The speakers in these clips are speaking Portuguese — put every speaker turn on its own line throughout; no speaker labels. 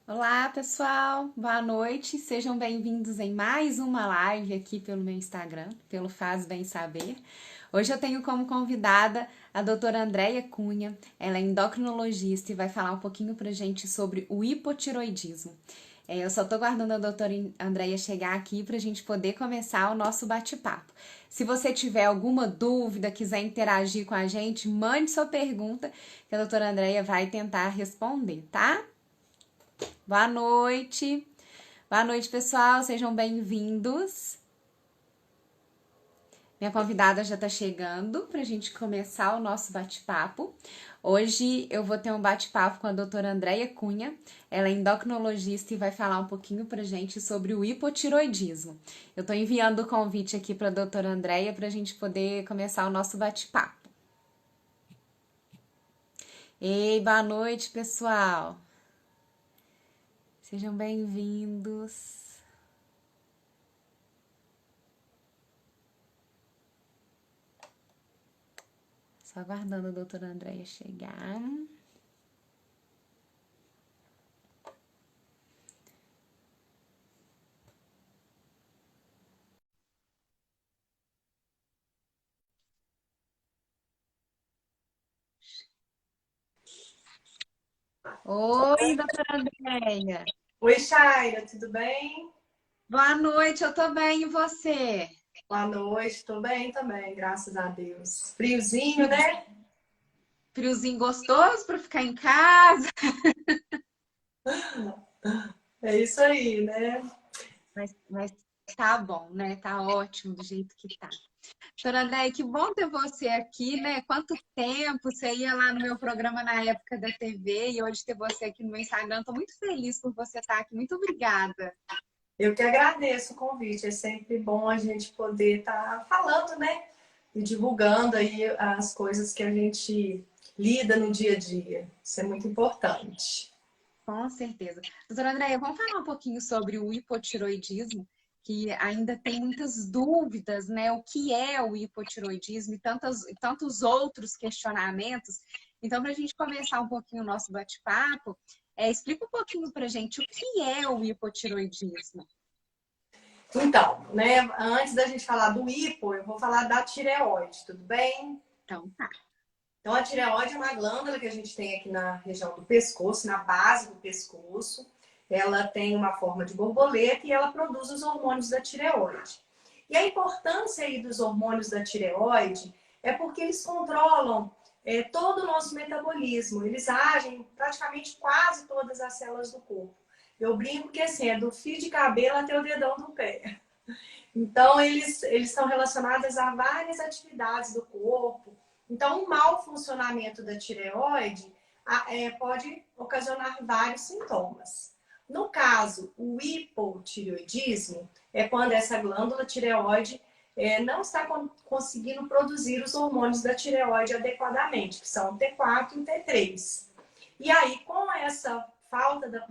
Olá, pessoal. Boa noite. Sejam bem-vindos em mais uma live aqui pelo meu Instagram, pelo Faz Bem Saber. Hoje eu tenho como convidada a doutora Andreia Cunha. Ela é endocrinologista e vai falar um pouquinho pra gente sobre o hipotiroidismo. Eu só tô guardando a doutora Andreia chegar aqui pra gente poder começar o nosso bate-papo. Se você tiver alguma dúvida, quiser interagir com a gente, mande sua pergunta que a doutora Andreia vai tentar responder, tá? Boa noite. Boa noite, pessoal. Sejam bem-vindos. Minha convidada já está chegando para a gente começar o nosso bate-papo. Hoje eu vou ter um bate-papo com a doutora Andreia Cunha. Ela é endocrinologista e vai falar um pouquinho para a gente sobre o hipotiroidismo. Eu estou enviando o convite aqui para a doutora Andreia para a gente poder começar o nosso bate-papo. Ei, boa noite, pessoal. Sejam bem-vindos. Só aguardando a doutora Andreia chegar. Oi, doutora Andréia.
Oi, Shaira, tudo bem?
Boa noite, eu tô bem, e você?
Boa noite, tô bem também, graças a Deus. Friozinho, né?
Friozinho gostoso para ficar em casa?
É isso aí, né?
Mas tá bom, né? Tá ótimo do jeito que tá. Doutora Andréia, que bom ter você aqui, né? Quanto tempo você ia lá no meu programa na época da TV e hoje ter você aqui no meu Instagram. Tô muito feliz por você estar aqui. Muito obrigada.
Eu que agradeço o convite. É sempre bom a gente poder estar falando, né? E divulgando aí as coisas que a gente lida no dia a dia. Isso é muito importante.
Com certeza. Doutora Andréia, vamos falar um pouquinho sobre o hipotiroidismo, que ainda tem muitas dúvidas, né? O que é o hipotiroidismo e tantos outros questionamentos. Então, para a gente começar um pouquinho o nosso bate-papo, explica um pouquinho para a gente o que é o hipotiroidismo.
Então, né? Antes da gente falar do hipo, eu vou falar da tireoide, tudo bem?
Então, tá.
Então, a tireoide é uma glândula que a gente tem aqui na região do pescoço, na base do pescoço. Ela tem uma forma de borboleta e ela produz os hormônios da tireoide. E a importância aí dos hormônios da tireoide é porque eles controlam todo o nosso metabolismo. Eles agem em praticamente quase todas as células do corpo. Eu brinco que assim, é do fio de cabelo até o dedão do pé. Então, eles estão relacionados a várias atividades do corpo. Então, o mau funcionamento da tireoide pode ocasionar vários sintomas. No caso, o hipotireoidismo é quando essa glândula tireoide não está conseguindo produzir os hormônios da tireoide adequadamente, que são o T4 e o T3. E aí, com essa falta da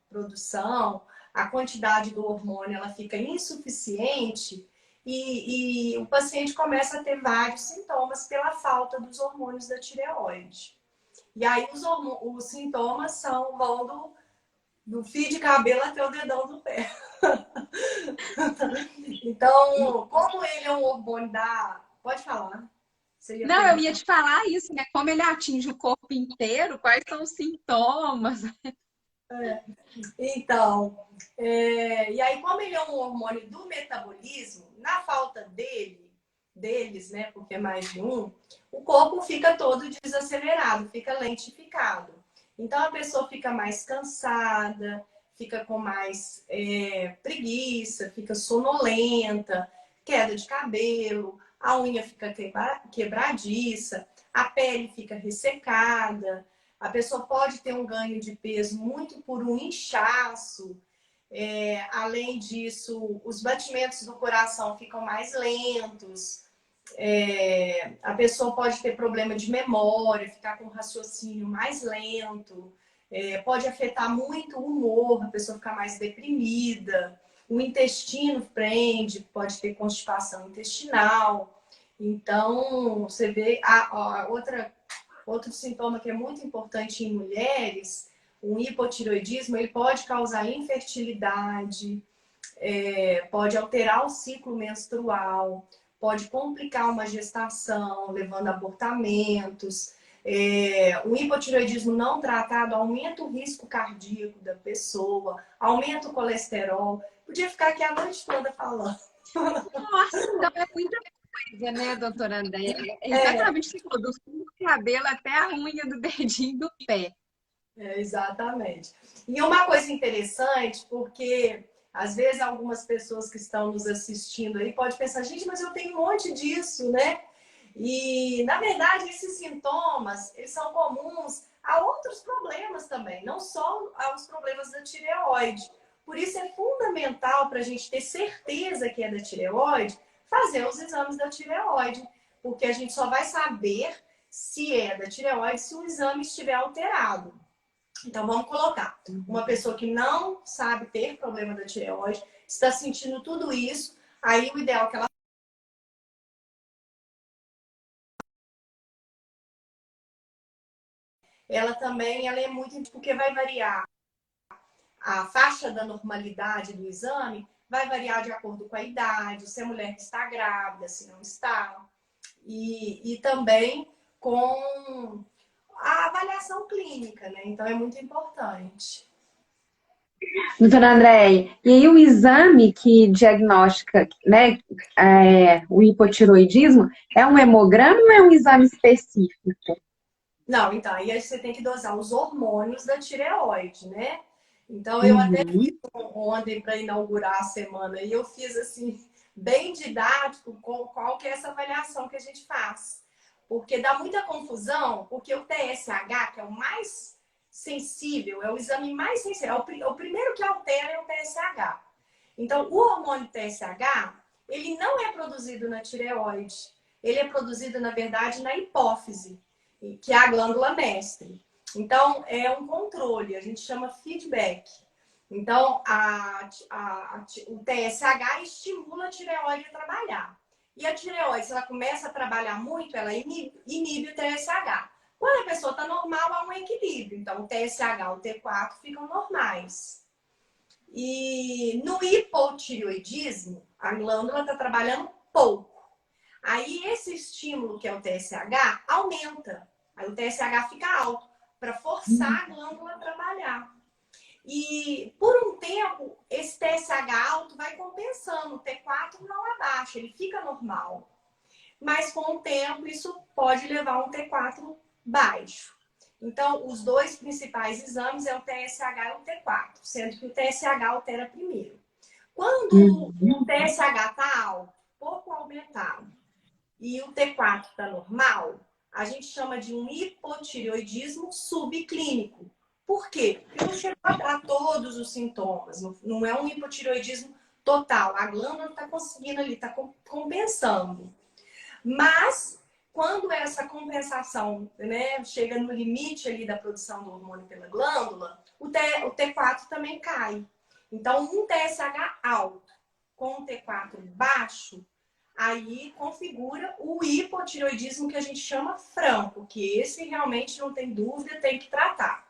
produção, a quantidade do hormônio ela fica insuficiente e o paciente começa a ter vários sintomas pela falta dos hormônios da tireoide. E aí os sintomas vão do fio de cabelo até o dedão do pé. Então, como ele é um hormônio da... Pode falar. Você ia
Não, eu ia
perguntar.
te falar isso, né? Como ele atinge o corpo inteiro, quais são os sintomas?
Então, e aí, como ele é um hormônio do metabolismo, na falta deles, né, porque é mais de um, o corpo fica todo desacelerado, fica lentificado. Então, a pessoa fica mais cansada, fica com mais preguiça, fica sonolenta, queda de cabelo, a unha fica quebradiça, a pele fica ressecada, a pessoa pode ter um ganho de peso muito por um inchaço. Além disso, os batimentos do coração ficam mais lentos. A pessoa pode ter problema de memória, ficar com o raciocínio mais lento. Pode afetar muito o humor, a pessoa ficar mais deprimida. O intestino prende, pode ter constipação intestinal. Então, você vê outro sintoma que é muito importante em mulheres, Um hipotireoidismo, ele pode causar infertilidade, pode alterar o ciclo menstrual, pode complicar uma gestação, levando a abortamentos. O hipotireoidismo não tratado aumenta o risco cardíaco da pessoa, aumenta o colesterol. Podia ficar aqui a noite toda falando.
Nossa, então é muita coisa, né, doutora Andréia? É
É,
exatamente o que você falou, do fio do cabelo até a unha do dedinho do pé.
exatamente. E uma coisa interessante, porque às vezes algumas pessoas que estão nos assistindo aí podem pensar, gente, mas eu tenho um monte disso, né? E, na verdade, esses sintomas, eles são comuns a outros problemas também, não só aos problemas da tireoide. Por isso é fundamental para a gente ter certeza que é da tireoide, fazer os exames da tireoide, porque a gente só vai saber se é da tireoide se o exame estiver alterado. Então, vamos colocar uma pessoa que não sabe ter problema da tireoide, está sentindo tudo isso, aí o ideal é que ela também ela é muito, porque vai variar a faixa da normalidade do exame, vai variar de acordo com a idade, se a mulher está grávida, se não está, e também com a avaliação clínica, né? Então é muito importante.
Doutora Andréia, e aí o exame que diagnostica, né, o hipotiroidismo é um hemograma ou é um exame específico?
Não, então, aí você tem que dosar os hormônios da tireoide, né? Então, eu até fiz
Uhum.
ontem para inaugurar a semana e eu fiz assim, bem didático, com qual que é essa avaliação que a gente faz. Porque dá muita confusão, porque o TSH, que é o mais sensível, é o exame mais sensível, o primeiro que altera é o TSH. Então, o hormônio TSH, ele não é produzido na tireoide, ele é produzido, na verdade, na hipófise, que é a glândula mestre. Então, é um controle, a gente chama feedback. Então, o TSH estimula a tireoide a trabalhar. E a tireoide, se ela começa a trabalhar muito, ela inibe o TSH. Quando a pessoa está normal, há um equilíbrio. Então, o TSH e o T4 ficam normais. E no hipotireoidismo, a glândula está trabalhando pouco. Aí esse estímulo, que é o TSH, aumenta. Aí o TSH fica alto, para forçar a glândula a trabalhar. E por um tempo, esse TSH alto vai compensando, o T4 não abaixa, ele fica normal. Mas com o tempo, isso pode levar a um T4 baixo. Então, os dois principais exames é o TSH e o T4, sendo que o TSH altera primeiro. Quando o TSH está alto, pouco aumentado, e o T4 está normal, a gente chama de um hipotireoidismo subclínico. Por quê? Porque não chegou a dar todos os sintomas, não é um hipotireoidismo total. A glândula está conseguindo ali, está compensando. Mas, quando essa compensação, né, chega no limite ali da produção do hormônio pela glândula, o T4 também cai. Então, um TSH alto com um T4 baixo, aí configura o hipotireoidismo que a gente chama franco, que esse realmente não tem dúvida, tem que tratar.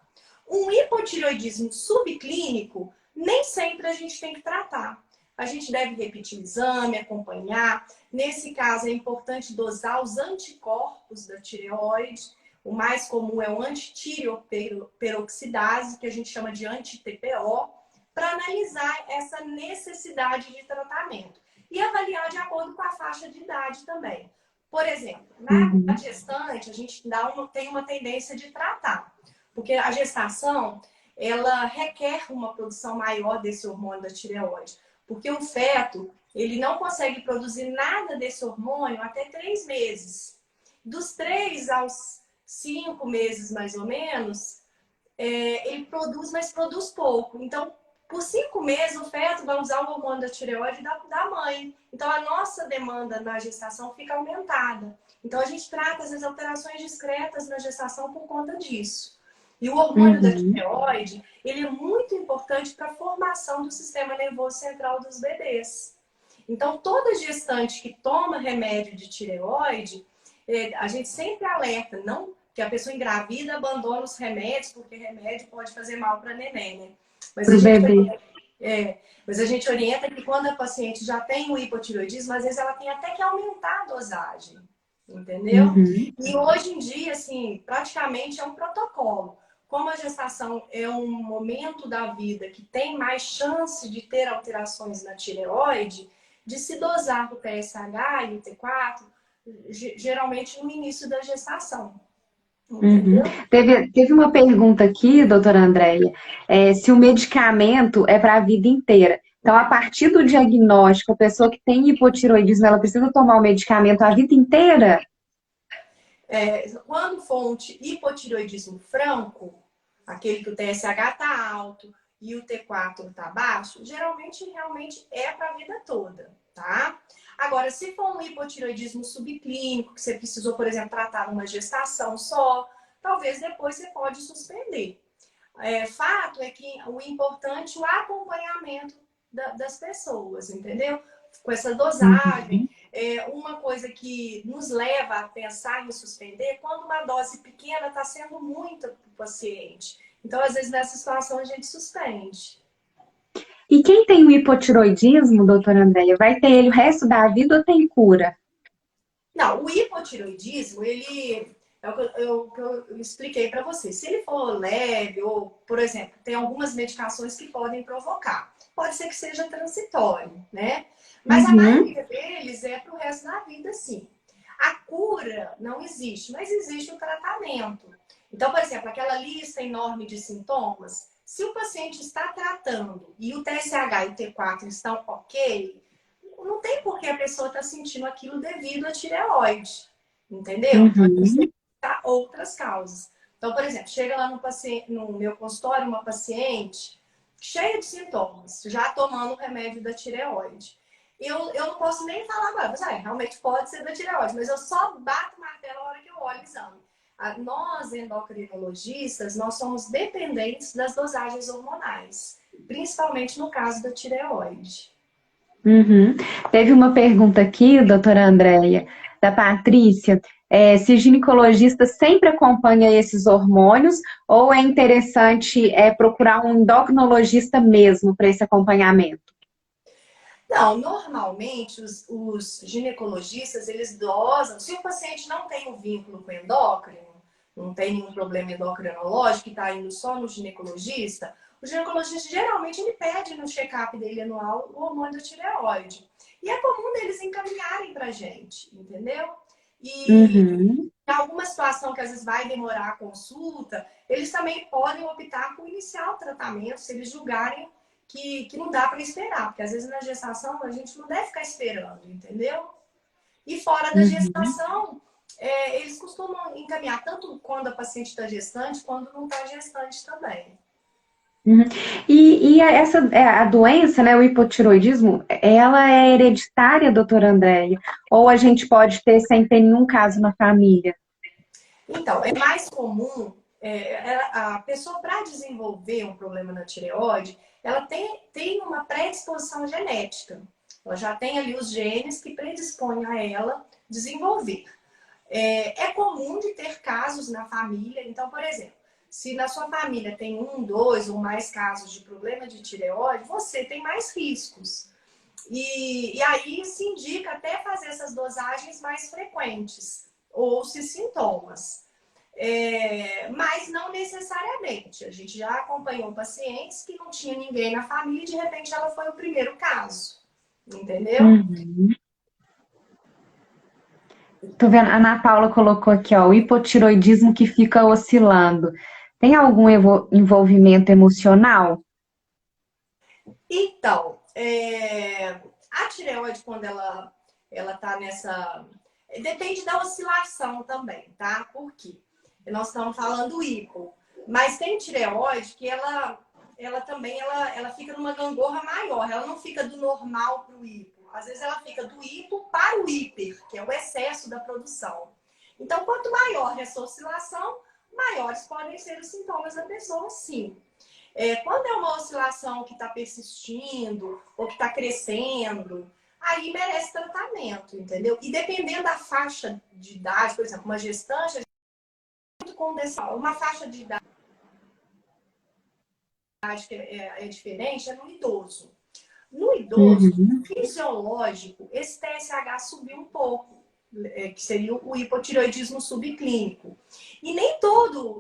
Um hipotireoidismo subclínico, nem sempre a gente tem que tratar. A gente deve repetir o exame, acompanhar. Nesse caso, é importante dosar os anticorpos da tireoide. O mais comum é o antitireoperoxidase, que a gente chama de anti-TPO, para analisar essa necessidade de tratamento e avaliar de acordo com a faixa de idade também. Por exemplo, na
Uhum.
gestante, a gente tem uma tendência de tratar, porque a gestação ela requer uma produção maior desse hormônio da tireoide, porque o feto ele não consegue produzir nada desse hormônio até 3 meses. Dos 3 aos 5 meses, mais ou menos, ele produz, mas produz pouco. Então, por 5 meses, o feto vai usar o hormônio da tireoide da mãe. Então, a nossa demanda na gestação fica aumentada. Então, a gente trata, às vezes, alterações discretas na gestação por conta disso. E o hormônio da
Uhum.
tireoide, ele é muito importante para a formação do sistema nervoso central dos bebês. Então, toda gestante que toma remédio de tireoide, a gente sempre alerta, não porque a pessoa engravida abandona os remédios, porque remédio pode fazer mal para neném, né? Mas a
Pro
gente,
bebê.
mas a gente orienta que quando a paciente já tem o hipotireoidismo, às vezes ela tem até que aumentar a dosagem, entendeu?
Uhum.
E hoje em dia, assim, praticamente é um protocolo. Como a gestação é um momento da vida que tem mais chance de ter alterações na tireoide, de se dosar o TSH e o T4, geralmente no início da gestação,
Uhum.
entendeu?
Teve uma pergunta aqui, doutora Andréia, se o medicamento é para a vida inteira. Então, a partir do diagnóstico, a pessoa que tem hipotiroidismo, ela precisa tomar o medicamento a vida inteira?
Quando for um hipotireoidismo franco, aquele que o TSH está alto e o T4 está baixo, geralmente realmente é para a vida toda, tá? Agora, se for um hipotireoidismo subclínico, que você precisou, por exemplo, tratar numa gestação só, talvez depois você pode suspender. Fato é que o importante é o acompanhamento das pessoas, entendeu? Com essa dosagem.
Uhum.
Uma coisa que nos leva a pensar em suspender, quando uma dose pequena está sendo muita para o paciente. Então, às vezes, nessa situação, a gente suspende.
E quem tem o hipotiroidismo, doutora Andréia, vai ter ele o resto da vida ou tem cura?
Não, o hipotiroidismo, ele é o que eu expliquei para você. Se ele for leve, ou, por exemplo, tem algumas medicações que podem provocar. Pode ser que seja transitório, né? Mas a
Uhum.
maioria deles é para o resto da vida, sim. A cura não existe, mas existe o tratamento. Então, por exemplo, aquela lista enorme de sintomas, se o paciente está tratando e o TSH e o T4 estão ok, não tem por que a pessoa estar sentindo aquilo devido à tireoide, entendeu? Então, a gente tem
Uhum.
que buscar outras causas. Então, por exemplo, chega lá no meu consultório uma paciente cheia de sintomas, já tomando o remédio da tireoide. Eu não posso nem falar agora, mas realmente pode ser da tireoide, mas eu só bato o martelo na hora que eu olho o exame. Nós, endocrinologistas, nós somos dependentes das dosagens hormonais, principalmente no caso da tireoide.
Uhum. Teve uma pergunta aqui, doutora Andréia, da Patrícia, se o ginecologista sempre acompanha esses hormônios ou é interessante procurar um endocrinologista mesmo para esse acompanhamento?
Não, normalmente os ginecologistas, eles dosam, se o paciente não tem um vínculo com o endócrino, não tem nenhum problema endocrinológico e está indo só no ginecologista, o ginecologista geralmente ele pede no check-up dele anual o hormônio da tireoide. E é comum deles encaminharem para gente, entendeu? E
Uhum.
em alguma situação que às vezes vai demorar a consulta, eles também podem optar por iniciar o tratamento se eles julgarem que não dá para esperar, porque às vezes na gestação a gente não deve ficar esperando, entendeu? E fora da
Uhum.
gestação, eles costumam encaminhar tanto quando a paciente está gestante, quando não está gestante também.
Uhum. A doença, né, o hipotiroidismo, ela é hereditária, doutora Andréia? Ou a gente pode ter sem ter nenhum caso na família?
Então, é mais comum a pessoa, para desenvolver um problema na tireoide, ela tem uma predisposição genética. Ela já tem ali os genes que predispõem a ela desenvolver. É comum de ter casos na família. Então, por exemplo, se na sua família tem um, dois ou mais casos de problema de tireoide, você tem mais riscos. E aí se indica até fazer essas dosagens mais frequentes, ou se sintomas. Mas não necessariamente. A gente já acompanhou pacientes que não tinha ninguém na família e de repente ela foi o primeiro caso. Entendeu?
Uhum. Tô vendo, a Ana Paula colocou aqui, ó, o hipotiroidismo que fica oscilando. Tem algum envolvimento emocional?
Então, a tireoide, quando ela tá nessa. Depende da oscilação também, tá? Por quê? Nós estamos falando hipo. Mas tem tireoide que ela também ela fica numa gangorra maior. Ela não fica do normal para o hipo. Às vezes ela fica do hipo para o hiper, que é o excesso da produção. Então, quanto maior essa oscilação, maiores podem ser os sintomas da pessoa, sim. Quando é uma oscilação que está persistindo ou que está crescendo, aí merece tratamento, entendeu? E dependendo da faixa de idade, por exemplo, uma gestante, é muito com uma faixa de idade que é diferente, é no idoso. No idoso,
Uhum.
fisiológico, esse TSH subiu um pouco, que seria o hipotireoidismo subclínico. E nem toda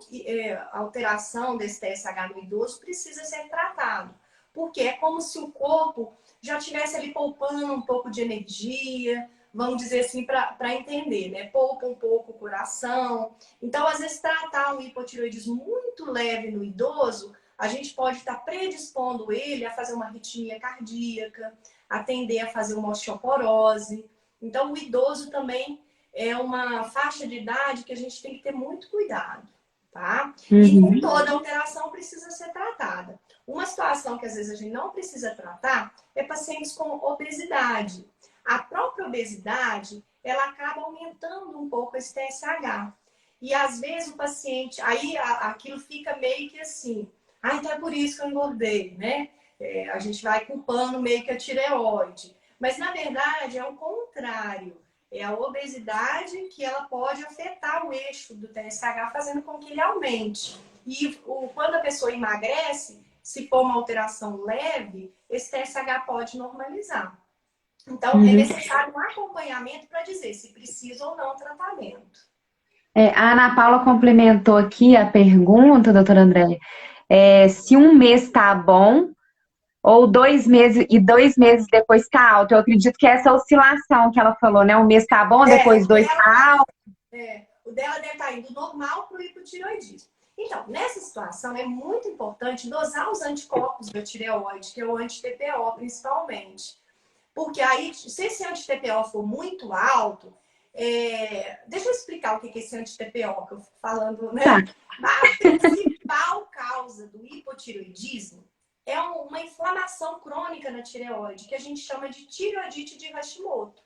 alteração desse TSH no idoso precisa ser tratado, porque é como se o corpo já estivesse ali poupando um pouco de energia, vamos dizer assim, para entender, né? Poupa um pouco o coração. Então, às vezes, tratar um hipotireoidismo muito leve no idoso, a gente pode estar predispondo ele a fazer uma arritmia cardíaca, a tender a fazer uma osteoporose. Então, o idoso também é uma faixa de idade que a gente tem que ter muito cuidado, tá? E nem
Uhum.
toda alteração precisa ser tratada. Uma situação que às vezes a gente não precisa tratar é pacientes com obesidade. A própria obesidade, ela acaba aumentando um pouco esse TSH. E às vezes o paciente, aí aquilo fica meio que assim, ah, então é por isso que eu engordei, né? A gente vai culpando meio que a tireoide. Mas, na verdade, é o contrário. É a obesidade que ela pode afetar o eixo do TSH, fazendo com que ele aumente. E quando a pessoa emagrece, se for uma alteração leve, esse TSH pode normalizar. Então, é
Uhum.
necessário um acompanhamento para dizer se precisa ou não tratamento.
A Ana Paula complementou aqui a pergunta, doutora Andréia, se um mês está bom ou 2 meses e 2 meses depois está alto. Eu acredito que essa oscilação que ela falou, né? Um mês está bom, depois dois está alto.
O dela deve estar indo normal para o hipotireoidismo. Então, nessa situação, é muito importante dosar os anticorpos da tireoide, que é o anti-TPO principalmente. Porque aí, se esse anti-TPO for muito alto, deixa eu explicar o que é esse anti-TPO que eu fico falando, né?
Tá.
A principal causa do hipotireoidismo é uma inflamação crônica na tireoide, que a gente chama de tireoidite de Hashimoto.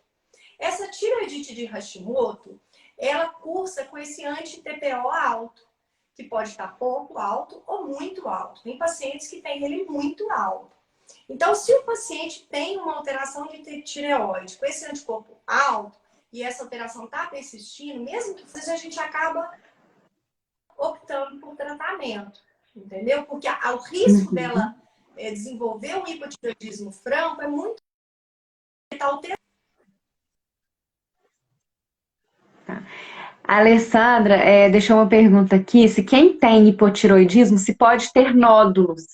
Essa tireoidite de Hashimoto, ela cursa com esse anti-TPO alto, que pode estar pouco alto ou muito alto. Tem pacientes que têm ele muito alto. Então, se o paciente tem uma alteração de tireoide com esse anticorpo alto e essa alteração está persistindo, mesmo que a gente acaba optando por tratamento, entendeu? Porque o risco
Uhum.
dela desenvolver um hipotireoidismo franco é muito alterado.
A Alessandra deixou uma pergunta aqui, se quem tem hipotiroidismo se pode ter nódulos.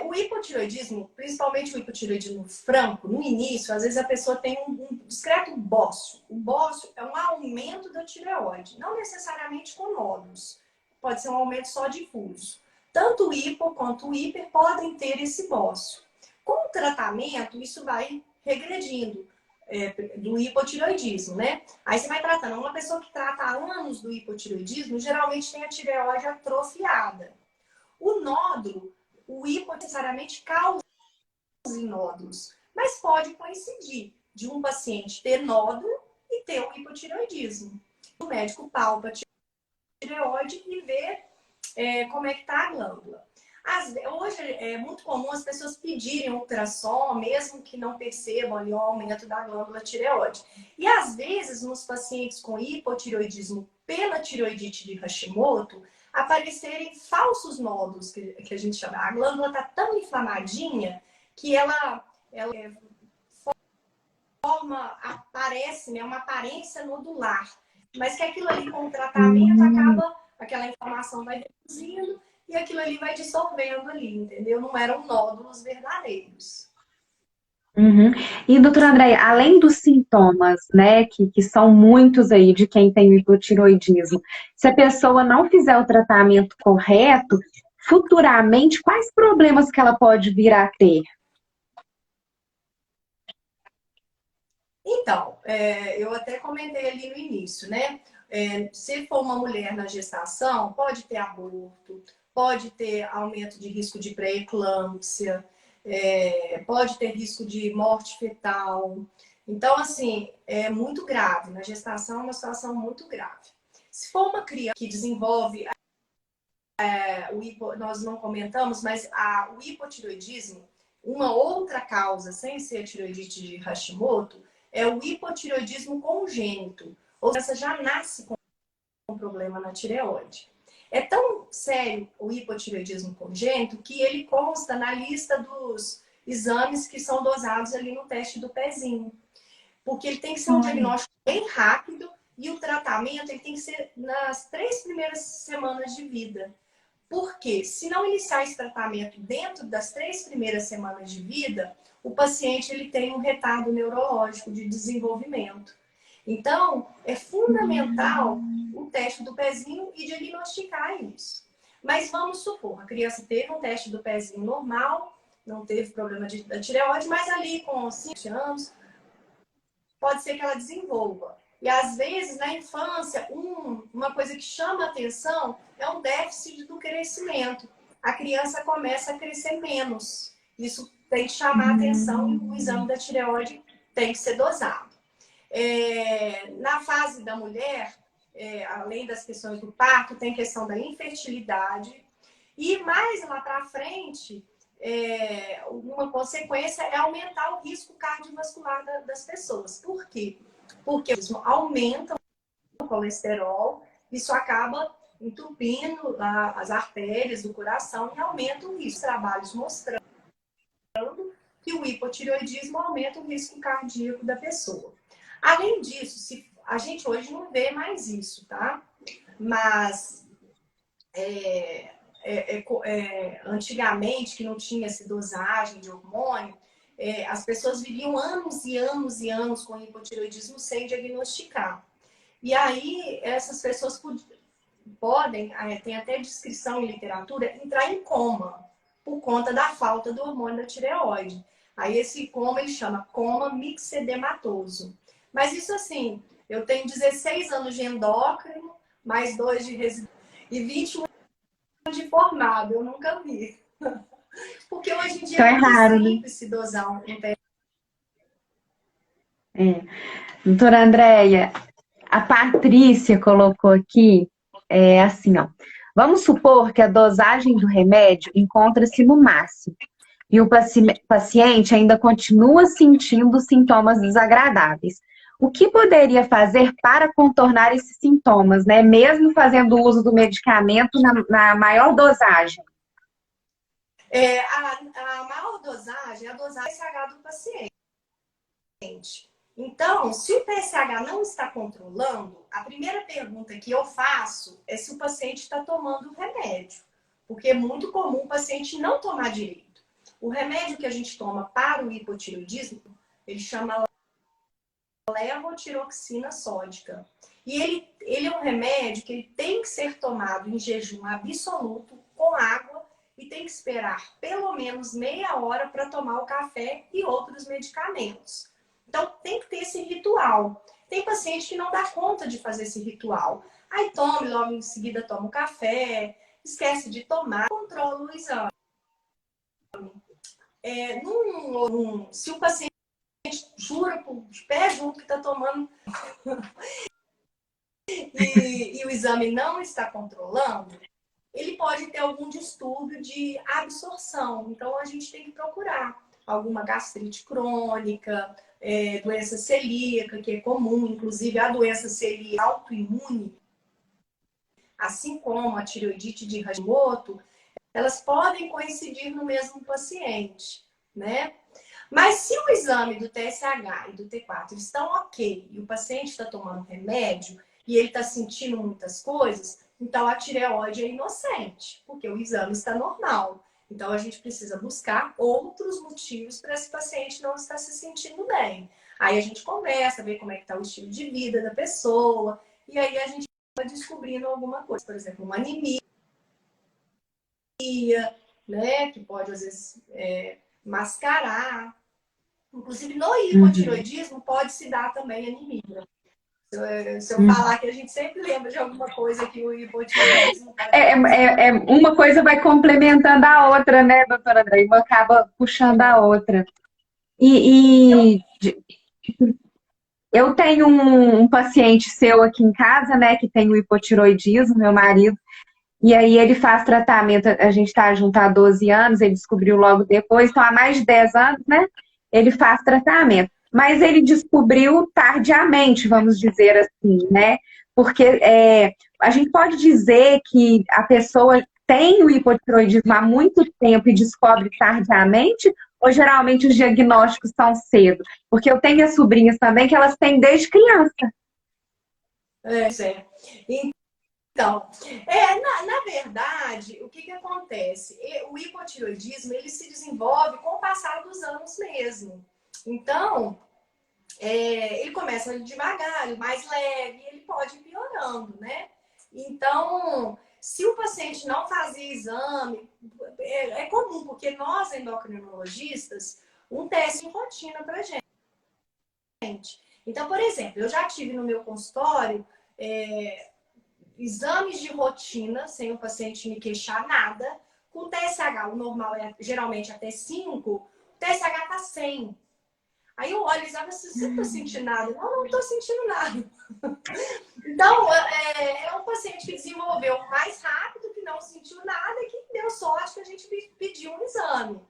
O hipotireoidismo, principalmente o hipotireoidismo franco, no início, às vezes a pessoa tem um discreto bócio. O bócio é um aumento da tireoide, não necessariamente com nódulos. Pode ser um aumento só difuso. Tanto o hipo quanto o hiper podem ter esse bócio. Com o tratamento, isso vai regredindo do hipotireoidismo, né? Aí você vai tratando. Uma pessoa que trata há anos do hipotireoidismo, geralmente tem a tireoide atrofiada. O nódulo, o hipo necessariamente causa nódulos, mas pode coincidir de um paciente ter nódulo e ter um hipotireoidismo. O médico palpa a tireoide e vê como é que está a glândula. Hoje é muito comum as pessoas pedirem ultrassom, mesmo que não percebam ali o aumento da glândula tireoide. E às vezes, nos pacientes com hipotireoidismo pela tireoidite de Hashimoto, aparecerem falsos nódulos, que a gente chama. A glândula está tão inflamadinha que ela aparece, né, uma aparência nodular. Mas que aquilo ali com o tratamento
Hum.
acaba, aquela inflamação vai reduzindo e aquilo ali vai dissolvendo ali, entendeu? Não eram nódulos verdadeiros.
Uhum. E, doutora Andréia, além dos sintomas, né, que são muitos aí de quem tem hipotiroidismo, se a pessoa não fizer o tratamento correto, futuramente, quais problemas que ela pode vir a ter?
Então, eu até comentei ali no início, né? Se for uma mulher na gestação, pode ter aborto, pode ter aumento de risco de pré-eclâmpsia, pode ter risco de morte fetal. Então, assim, é muito grave. Na gestação é uma situação muito grave. Se for uma criança que desenvolve, nós não comentamos, mas o hipotiroidismo, uma outra causa, sem ser a tiroidite de Hashimoto, é o hipotireoidismo congênito. Ou seja, já nasce com problema na tireoide. É tão sério o hipotireoidismo congênito que ele consta na lista dos exames que são dosados ali no teste do pezinho. Porque ele tem que ser um diagnóstico bem rápido e o tratamento ele tem que ser nas 3 primeiras semanas de vida. Porque se não iniciar esse tratamento dentro das 3 primeiras semanas de vida, o paciente ele tem um retardo neurológico de desenvolvimento. Então, é fundamental o teste do pezinho e diagnosticar isso. Mas vamos supor, a criança teve um teste do pezinho normal, não teve problema da tireoide, mas ali com 5 anos, pode ser que ela desenvolva. E às vezes, na infância, uma coisa que chama a atenção é um déficit do crescimento. A criança começa a crescer menos. Isso tem que chamar a atenção e o exame da tireoide tem que ser dosado. Na fase da mulher, além das questões do parto, tem questão da infertilidade. E mais lá para frente, uma consequência é aumentar o risco cardiovascular das pessoas. Por quê? Porque isso aumenta o colesterol, isso acaba entupindo as artérias do coração e aumenta o risco. Trabalhos mostrando que o hipotireoidismo aumenta o risco cardíaco da pessoa. Além disso, a gente hoje não vê mais isso, tá? Mas antigamente, que não tinha essa dosagem de hormônio, as pessoas viviam anos e anos e anos com hipotireoidismo sem diagnosticar. E aí, essas pessoas podem, tem até descrição em literatura, entrar em coma por conta da falta do hormônio da tireoide. Aí esse coma, ele chama coma mixedematoso. Mas isso assim, eu tenho 16 anos de endócrino, mais 2 de residência e 21 de formado, eu nunca vi. Porque hoje em dia
Então é raro,
simples,
né?
se dosar um teste.
Doutora Andréia, a Patrícia colocou aqui, assim, ó. Vamos supor que a dosagem do remédio encontra-se no máximo e o paciente ainda continua sentindo sintomas desagradáveis. O que poderia fazer para contornar esses sintomas, né? Mesmo fazendo uso do medicamento na maior dosagem?
A maior dosagem é a dosagem PSH do paciente. Então, se o PSH não está controlando, a primeira pergunta que eu faço é se o paciente está tomando o remédio. Porque é muito comum o paciente não tomar direito. O remédio que a gente toma para o hipotireoidismo, ele chama levotiroxina sódica. E ele é um remédio que ele tem que ser tomado em jejum absoluto, com água, e tem que esperar pelo menos meia hora para tomar o café e outros medicamentos. Então, tem que ter esse ritual. Tem paciente que não dá conta de fazer esse ritual. Aí toma, logo em seguida toma o café, esquece de tomar, controla o exame. Se o paciente jura por pé junto que está tomando e o exame não está controlando, ele pode ter algum distúrbio de absorção. Então, a gente tem que procurar alguma gastrite crônica, doença celíaca, que é comum, inclusive a doença celíaca autoimune, assim como a tireoidite de Hashimoto, elas podem coincidir no mesmo paciente, né? Mas se o exame do TSH e do T4 estão ok e o paciente está tomando remédio e ele está sentindo muitas coisas, então a tireoide é inocente, porque o exame está normal. Então a gente precisa buscar outros motivos para esse paciente não estar se sentindo bem. Aí a gente conversa, vê como é que está o estilo de vida da pessoa, e aí a gente vai descobrindo alguma coisa. Por exemplo, uma anemia, né, que pode às vezes mascarar. Inclusive no hipotireoidismo pode se dar também anemia. Se eu falar que a gente sempre lembra de alguma coisa que o hipotireoidismo pode
uma coisa vai complementando a outra, né, doutora André? Uma acaba puxando a outra. Eu tenho um paciente seu aqui em casa, né, que tem o hipotireoidismo, meu marido, e aí ele faz tratamento, a gente está junto há 12 anos, ele descobriu logo depois, então há mais de 10 anos, né, ele faz tratamento. Mas ele descobriu tardiamente, vamos dizer assim, né, porque a gente pode dizer que a pessoa tem o hipotiroidismo há muito tempo e descobre tardiamente, ou geralmente os diagnósticos são cedo? Porque eu tenho as sobrinhas também que elas têm desde criança.
É. Então, na verdade, o que que acontece? O hipotiroidismo, ele se desenvolve com o passar dos anos mesmo. Então, ele começa devagar, mais leve, e ele pode ir piorando, né? Então, se o paciente não fazia exame, é comum, porque nós endocrinologistas, um teste em rotina pra gente. Então, por exemplo, eu já tive no meu consultório exames de rotina, sem o paciente me queixar nada, com TSH, o normal é geralmente até 5, o TSH tá 100. Aí eu olho e digo, você não tá sentindo nada? Não, não tô sentindo nada. Então, é um paciente que desenvolveu mais rápido, que não sentiu nada e que deu sorte que a gente pediu um exame.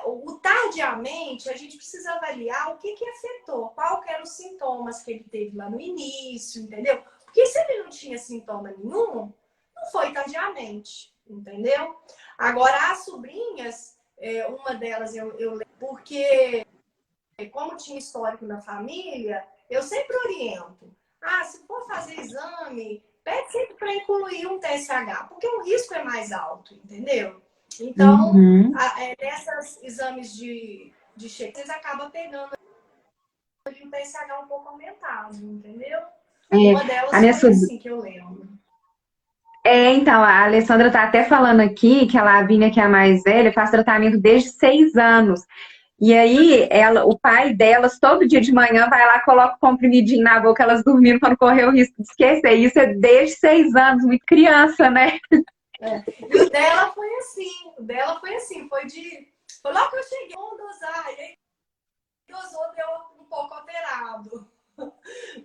O tardiamente, a gente precisa avaliar o que afetou, qual que eram os sintomas que ele teve lá no início, entendeu? Porque se ele não tinha sintoma nenhum, não foi tardiamente, entendeu? Agora, as sobrinhas, uma delas eu lembro, porque como tinha histórico na família, eu sempre oriento. Se for fazer exame, pede sempre para incluir um TSH, porque o risco é mais alto, entendeu? Então,
Uhum.
nesses exames de cheque, vocês acabam pegando um TSH um pouco aumentado, entendeu? Uma
A
delas
minha
foi
sobrinha.
assim que eu lembro.
Então, a Alessandra tá até falando aqui que a Lavínia, que é a mais velha, faz tratamento desde 6 anos. E aí, o pai delas, todo dia de manhã, vai lá, coloca o comprimidinho na boca, elas dormindo para não correr o risco de esquecer. Isso é desde 6 anos, muito criança, né?
E o dela foi assim. O dela foi assim. Foi logo que eu cheguei, vamos dosar. E aí, dosou, deu um pouco alterado.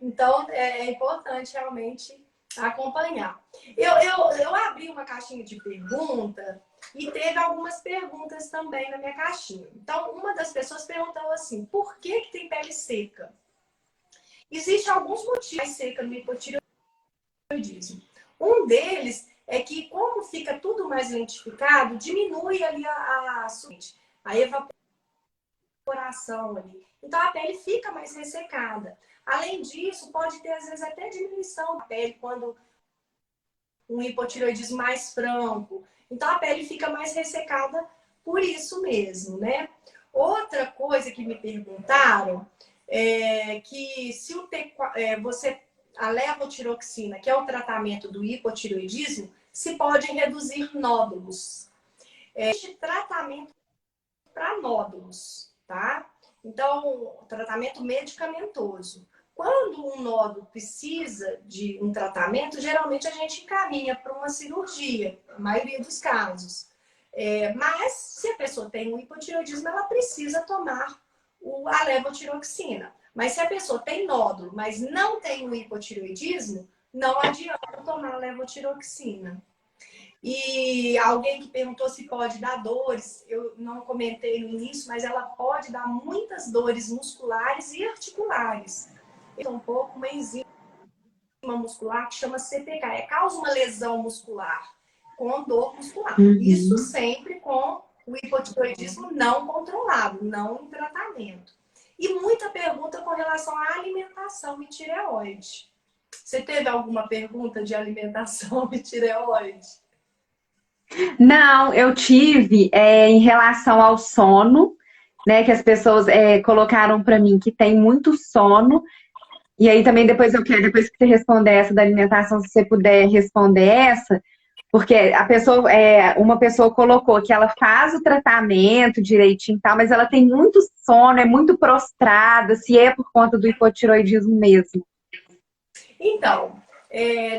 Então, é importante realmente acompanhar. Eu abri uma caixinha de pergunta e teve algumas perguntas também na minha caixinha. Então, uma das pessoas perguntou assim, por que tem pele seca? Existem alguns motivos de seca no hipotireoidismo. Um deles é que, como fica tudo mais lentificado, diminui ali a evaporação ali. Então, a pele fica mais ressecada. Além disso, pode ter, às vezes, até diminuição da pele quando um hipotireoidismo mais franco. Então, a pele fica mais ressecada por isso mesmo, né? Outra coisa que me perguntaram é que se a levotiroxina, que é o tratamento do hipotireoidismo, se pode reduzir nódulos. Este tratamento para nódulos, tá? Então, tratamento medicamentoso. Quando um nódulo precisa de um tratamento, geralmente a gente encaminha para uma cirurgia, na maioria dos casos. Mas, se a pessoa tem um hipotireoidismo, ela precisa tomar a levotiroxina. Mas se a pessoa tem nódulo, mas não tem o hipotireoidismo, não adianta tomar a levotiroxina. E alguém que perguntou se pode dar dores, eu não comentei no início, mas ela pode dar muitas dores musculares e articulares. Um pouco uma enzima muscular que chama CPK, causa uma lesão muscular com dor muscular. Isso
Uhum.
sempre com o hipotiroidismo não controlado, não em tratamento. E muita pergunta com relação à alimentação e tireoide. Você teve alguma pergunta de alimentação e tireoide?
Não, eu tive em relação ao sono, né? Que as pessoas colocaram para mim que tem muito sono. E aí também depois eu quero, depois que você responder essa da alimentação, se você puder responder essa, porque uma pessoa colocou que ela faz o tratamento direitinho e tal, mas ela tem muito sono, é muito prostrada, se é por conta do hipotiroidismo mesmo.
Então,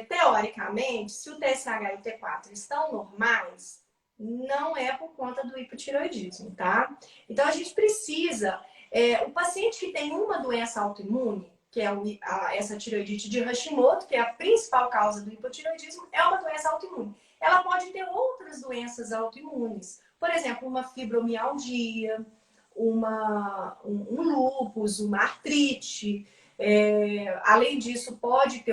teoricamente, se o TSH e o T4 estão normais, não é por conta do hipotireoidismo, tá? Então, a gente precisa. O paciente que tem uma doença autoimune, que é essa tireoidite de Hashimoto, que é a principal causa do hipotireoidismo, é uma doença autoimune. Ela pode ter outras doenças autoimunes, por exemplo, uma fibromialgia, um lúpus, uma artrite. Além disso, pode ter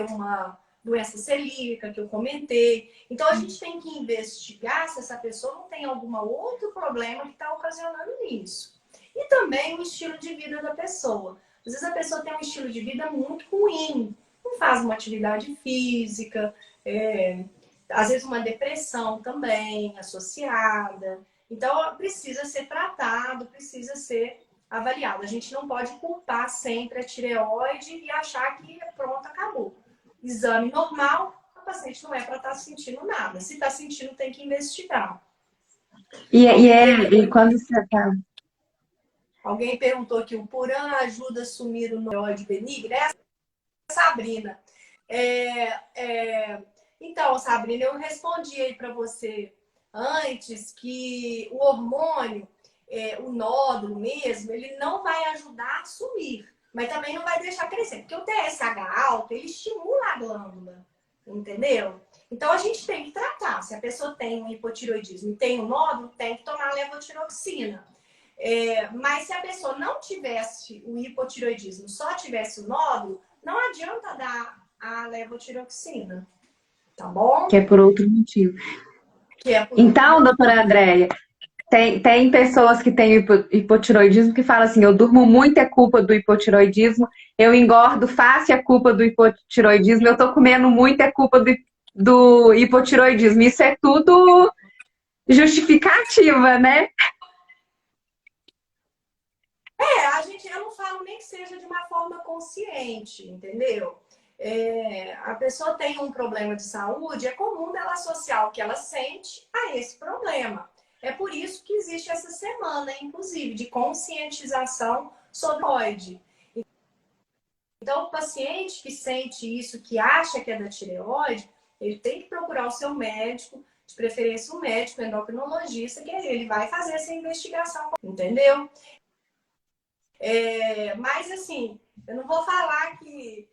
doença celíaca que eu comentei. Então, a gente tem que investigar se essa pessoa não tem algum outro problema que está ocasionando isso. E também o estilo de vida da pessoa. Às vezes a pessoa tem um estilo de vida muito ruim, não faz uma atividade física, às vezes uma depressão também associada. Então, precisa ser tratado, precisa ser avaliado. A gente não pode culpar sempre a tireoide e achar que pronto, acabou. Exame normal, a paciente não é para estar sentindo nada. Se está sentindo, tem que investigar.
E quando você tá.
Alguém perguntou aqui, o Puran ajuda a sumir o tireoide benigna? É a Sabrina. Então, Sabrina, eu respondi aí para você antes que o hormônio, o nódulo mesmo, ele não vai ajudar a sumir, mas também não vai deixar crescer, porque o TSH alto, ele estimula a glândula, entendeu? Então, a gente tem que tratar. Se a pessoa tem um hipotireoidismo e tem um nódulo, tem que tomar levotiroxina. Mas se a pessoa não tivesse o hipotireoidismo, só tivesse o nódulo, não adianta dar a levotiroxina, tá bom?
Que é por outro motivo. Então, doutora Andréia, tem pessoas que têm hipotiroidismo que falam assim, eu durmo muito é culpa do hipotiroidismo, eu engordo fácil é culpa do hipotiroidismo, eu tô comendo muito é culpa do hipotiroidismo. Isso é tudo justificativa, né?
Eu não falo nem que seja de uma forma consciente, entendeu? A pessoa tem um problema de saúde, é comum dela associar o que ela sente a esse problema. É por isso que existe essa semana, inclusive, de conscientização sobre o tireoide. Então, o paciente que sente isso, que acha que é da tireoide, ele tem que procurar o seu médico, de preferência um médico endocrinologista, que ele vai fazer essa investigação, entendeu? Mas, assim, eu não vou falar que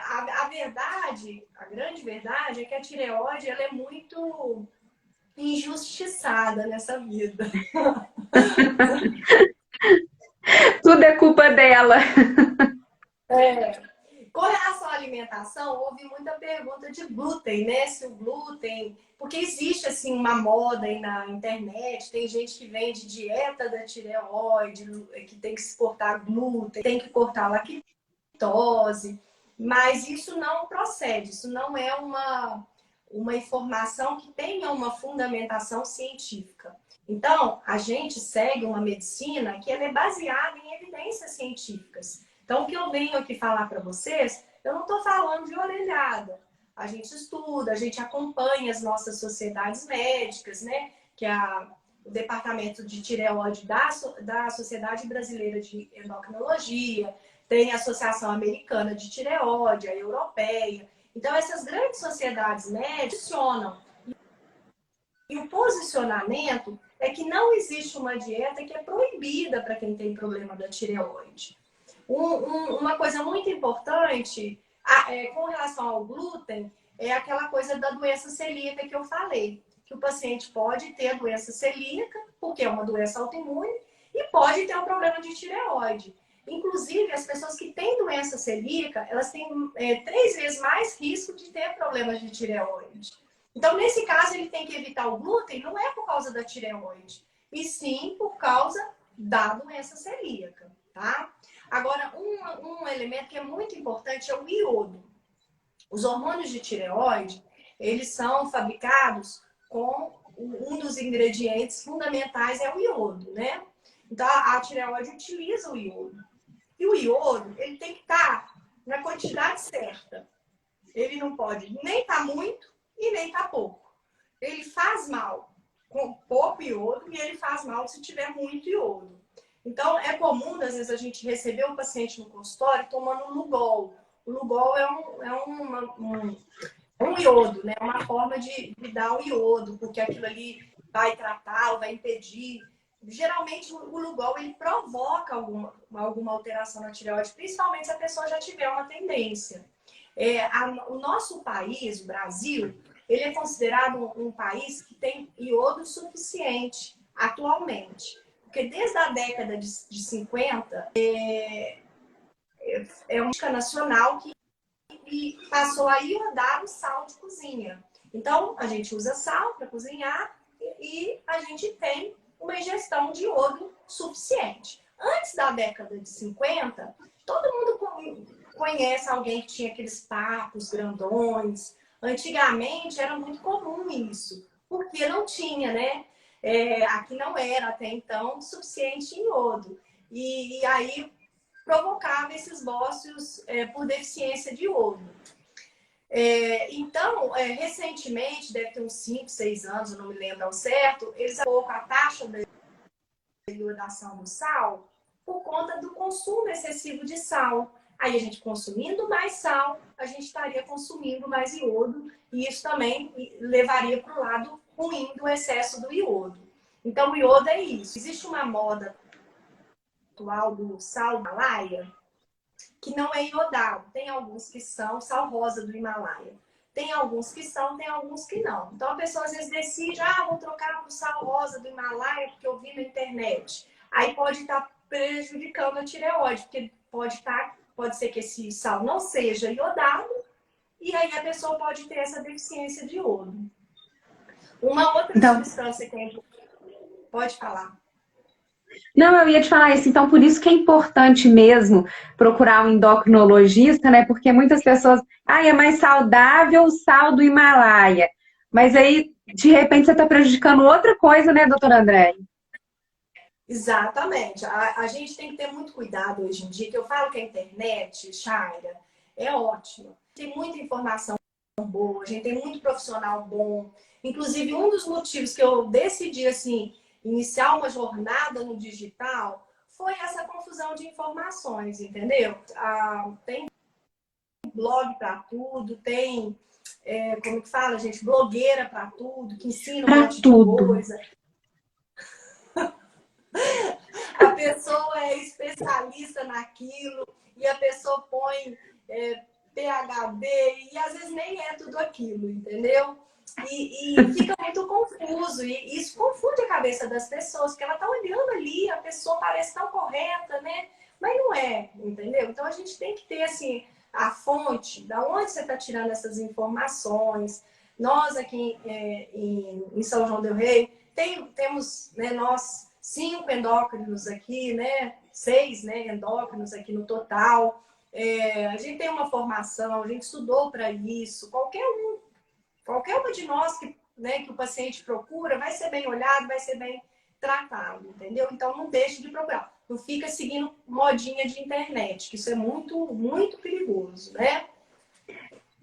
a verdade, a grande verdade é que a tireoide ela é muito injustiçada nessa vida.
Tudo é culpa dela.
Com relação à alimentação, houve muita pergunta de glúten, né? Se o glúten... Porque existe, assim, uma moda aí na internet, tem gente que vende dieta da tireoide, que tem que se cortar glúten, tem que cortar lactose, mas isso não procede, isso não é uma informação que tenha uma fundamentação científica. Então, a gente segue uma medicina que ela é baseada em evidências científicas. Então, o que eu venho aqui falar para vocês, eu não estou falando de orelhada. A gente estuda, a gente acompanha as nossas sociedades médicas, né? Que é o Departamento de Tireoide da Sociedade Brasileira de Endocrinologia, tem a Associação Americana de Tireoide, a Europeia. Então, essas grandes sociedades médicas funcionam. E o posicionamento é que não existe uma dieta que é proibida para quem tem problema da tireoide. Uma coisa muito importante com relação ao glúten é aquela coisa da doença celíaca que eu falei. Que o paciente pode ter a doença celíaca, porque é uma doença autoimune, e pode ter um problema de tireoide. Inclusive, as pessoas que têm doença celíaca, elas têm 3 vezes mais risco de ter problemas de tireoide. Então, nesse caso, ele tem que evitar o glúten, não é por causa da tireoide, e sim por causa da doença celíaca, tá? Agora, um elemento que é muito importante é o iodo. Os hormônios de tireoide, eles são fabricados com um dos ingredientes fundamentais é o iodo, né? Então, a tireoide utiliza o iodo. E o iodo, ele tem que estar na quantidade certa. Ele não pode nem estar muito e nem estar pouco. Ele faz mal com pouco iodo e ele faz mal se tiver muito iodo. Então, é comum, às vezes, a gente receber o paciente no consultório tomando Lugol. O Lugol é um iodo, né? É uma forma de dar o iodo, porque aquilo ali vai tratar ou vai impedir. Geralmente, o Lugol, ele provoca alguma alteração na tireoide, principalmente se a pessoa já tiver uma tendência. O nosso país, o Brasil, ele é considerado um país que tem iodo suficiente atualmente. Porque desde a década de 50, é uma política nacional que e passou a iodar o sal de cozinha. Então, a gente usa sal para cozinhar e a gente tem uma ingestão de iodo suficiente. Antes da década de 50, todo mundo conhece alguém que tinha aqueles papos grandões. Antigamente era muito comum isso, porque não tinha, né? Aqui não era até então suficiente em iodo. E aí provocava esses bócios por deficiência de iodo. Então, recentemente, deve ter uns 5, 6 anos, eu não me lembro ao certo, eles pouco a taxa da iodação do sal por conta do consumo excessivo de sal. Aí a gente consumindo mais sal, a gente estaria consumindo mais iodo e isso também levaria para o lado ruim do excesso do iodo. Então, o iodo é isso. Existe uma moda atual do sal Himalaia que não é iodado. Tem alguns que são sal rosa do Himalaia. Tem alguns que são, tem alguns que não. Então a pessoa às vezes decide, vou trocar para o sal rosa do Himalaia porque eu vi na internet. Aí pode estar prejudicando a tireoide, porque pode ser que esse sal não seja iodado e aí a pessoa pode ter essa deficiência de iodo. Uma outra substância que é importante, pode falar.
Não, eu ia te falar isso. Então, por isso que é importante mesmo procurar um endocrinologista, né? Porque muitas pessoas, é mais saudável o sal do Himalaia. Mas aí, de repente, você está prejudicando outra coisa, né, doutora André?
Exatamente. A gente tem que ter muito cuidado hoje em dia, que eu falo que a internet, Shaira, é ótima. Tem muita informação boa, a gente tem muito profissional bom. Inclusive, um dos motivos que eu decidi, assim, iniciar uma jornada no digital foi essa confusão de informações, entendeu? Tem blog para tudo, tem, como que fala, gente, blogueira para tudo, que ensina um monte de coisa. A pessoa é especialista naquilo e a pessoa põe PhD e às vezes nem é tudo aquilo, entendeu? E fica muito confuso e isso confunde a cabeça das pessoas, porque ela tá olhando ali, a pessoa parece tão correta, né? Mas não é, entendeu? Então a gente tem que ter assim a fonte, da onde você está tirando essas informações. Nós aqui em São João del Rei temos, né, nós 5 endócrinos aqui, né? 6, né, endócrinos aqui no total. A gente tem uma formação, a gente estudou para isso. Qualquer uma de nós que o paciente procura vai ser bem olhado, vai ser bem tratado, entendeu? Então não deixe de procurar. Não fica seguindo modinha de internet, que isso é muito, muito perigoso, né?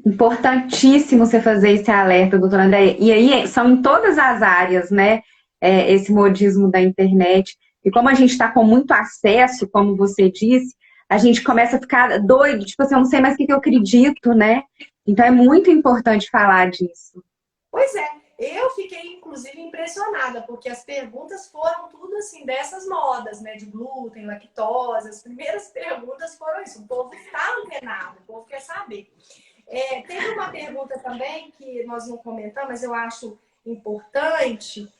Importantíssimo você fazer esse alerta, doutora Andréia. E aí, são em todas as áreas, né? Esse modismo da internet. E como a gente está com muito acesso, como você disse, a gente começa a ficar doido, tipo assim, eu não sei mais o que eu acredito, né? Então é muito importante falar disso.
Pois é, eu fiquei inclusive impressionada, porque as perguntas foram tudo assim, dessas modas, né? De glúten, lactose. As primeiras perguntas foram isso. O povo está antenado, o povo quer saber. Teve uma pergunta também que nós não comentamos, mas eu acho importante.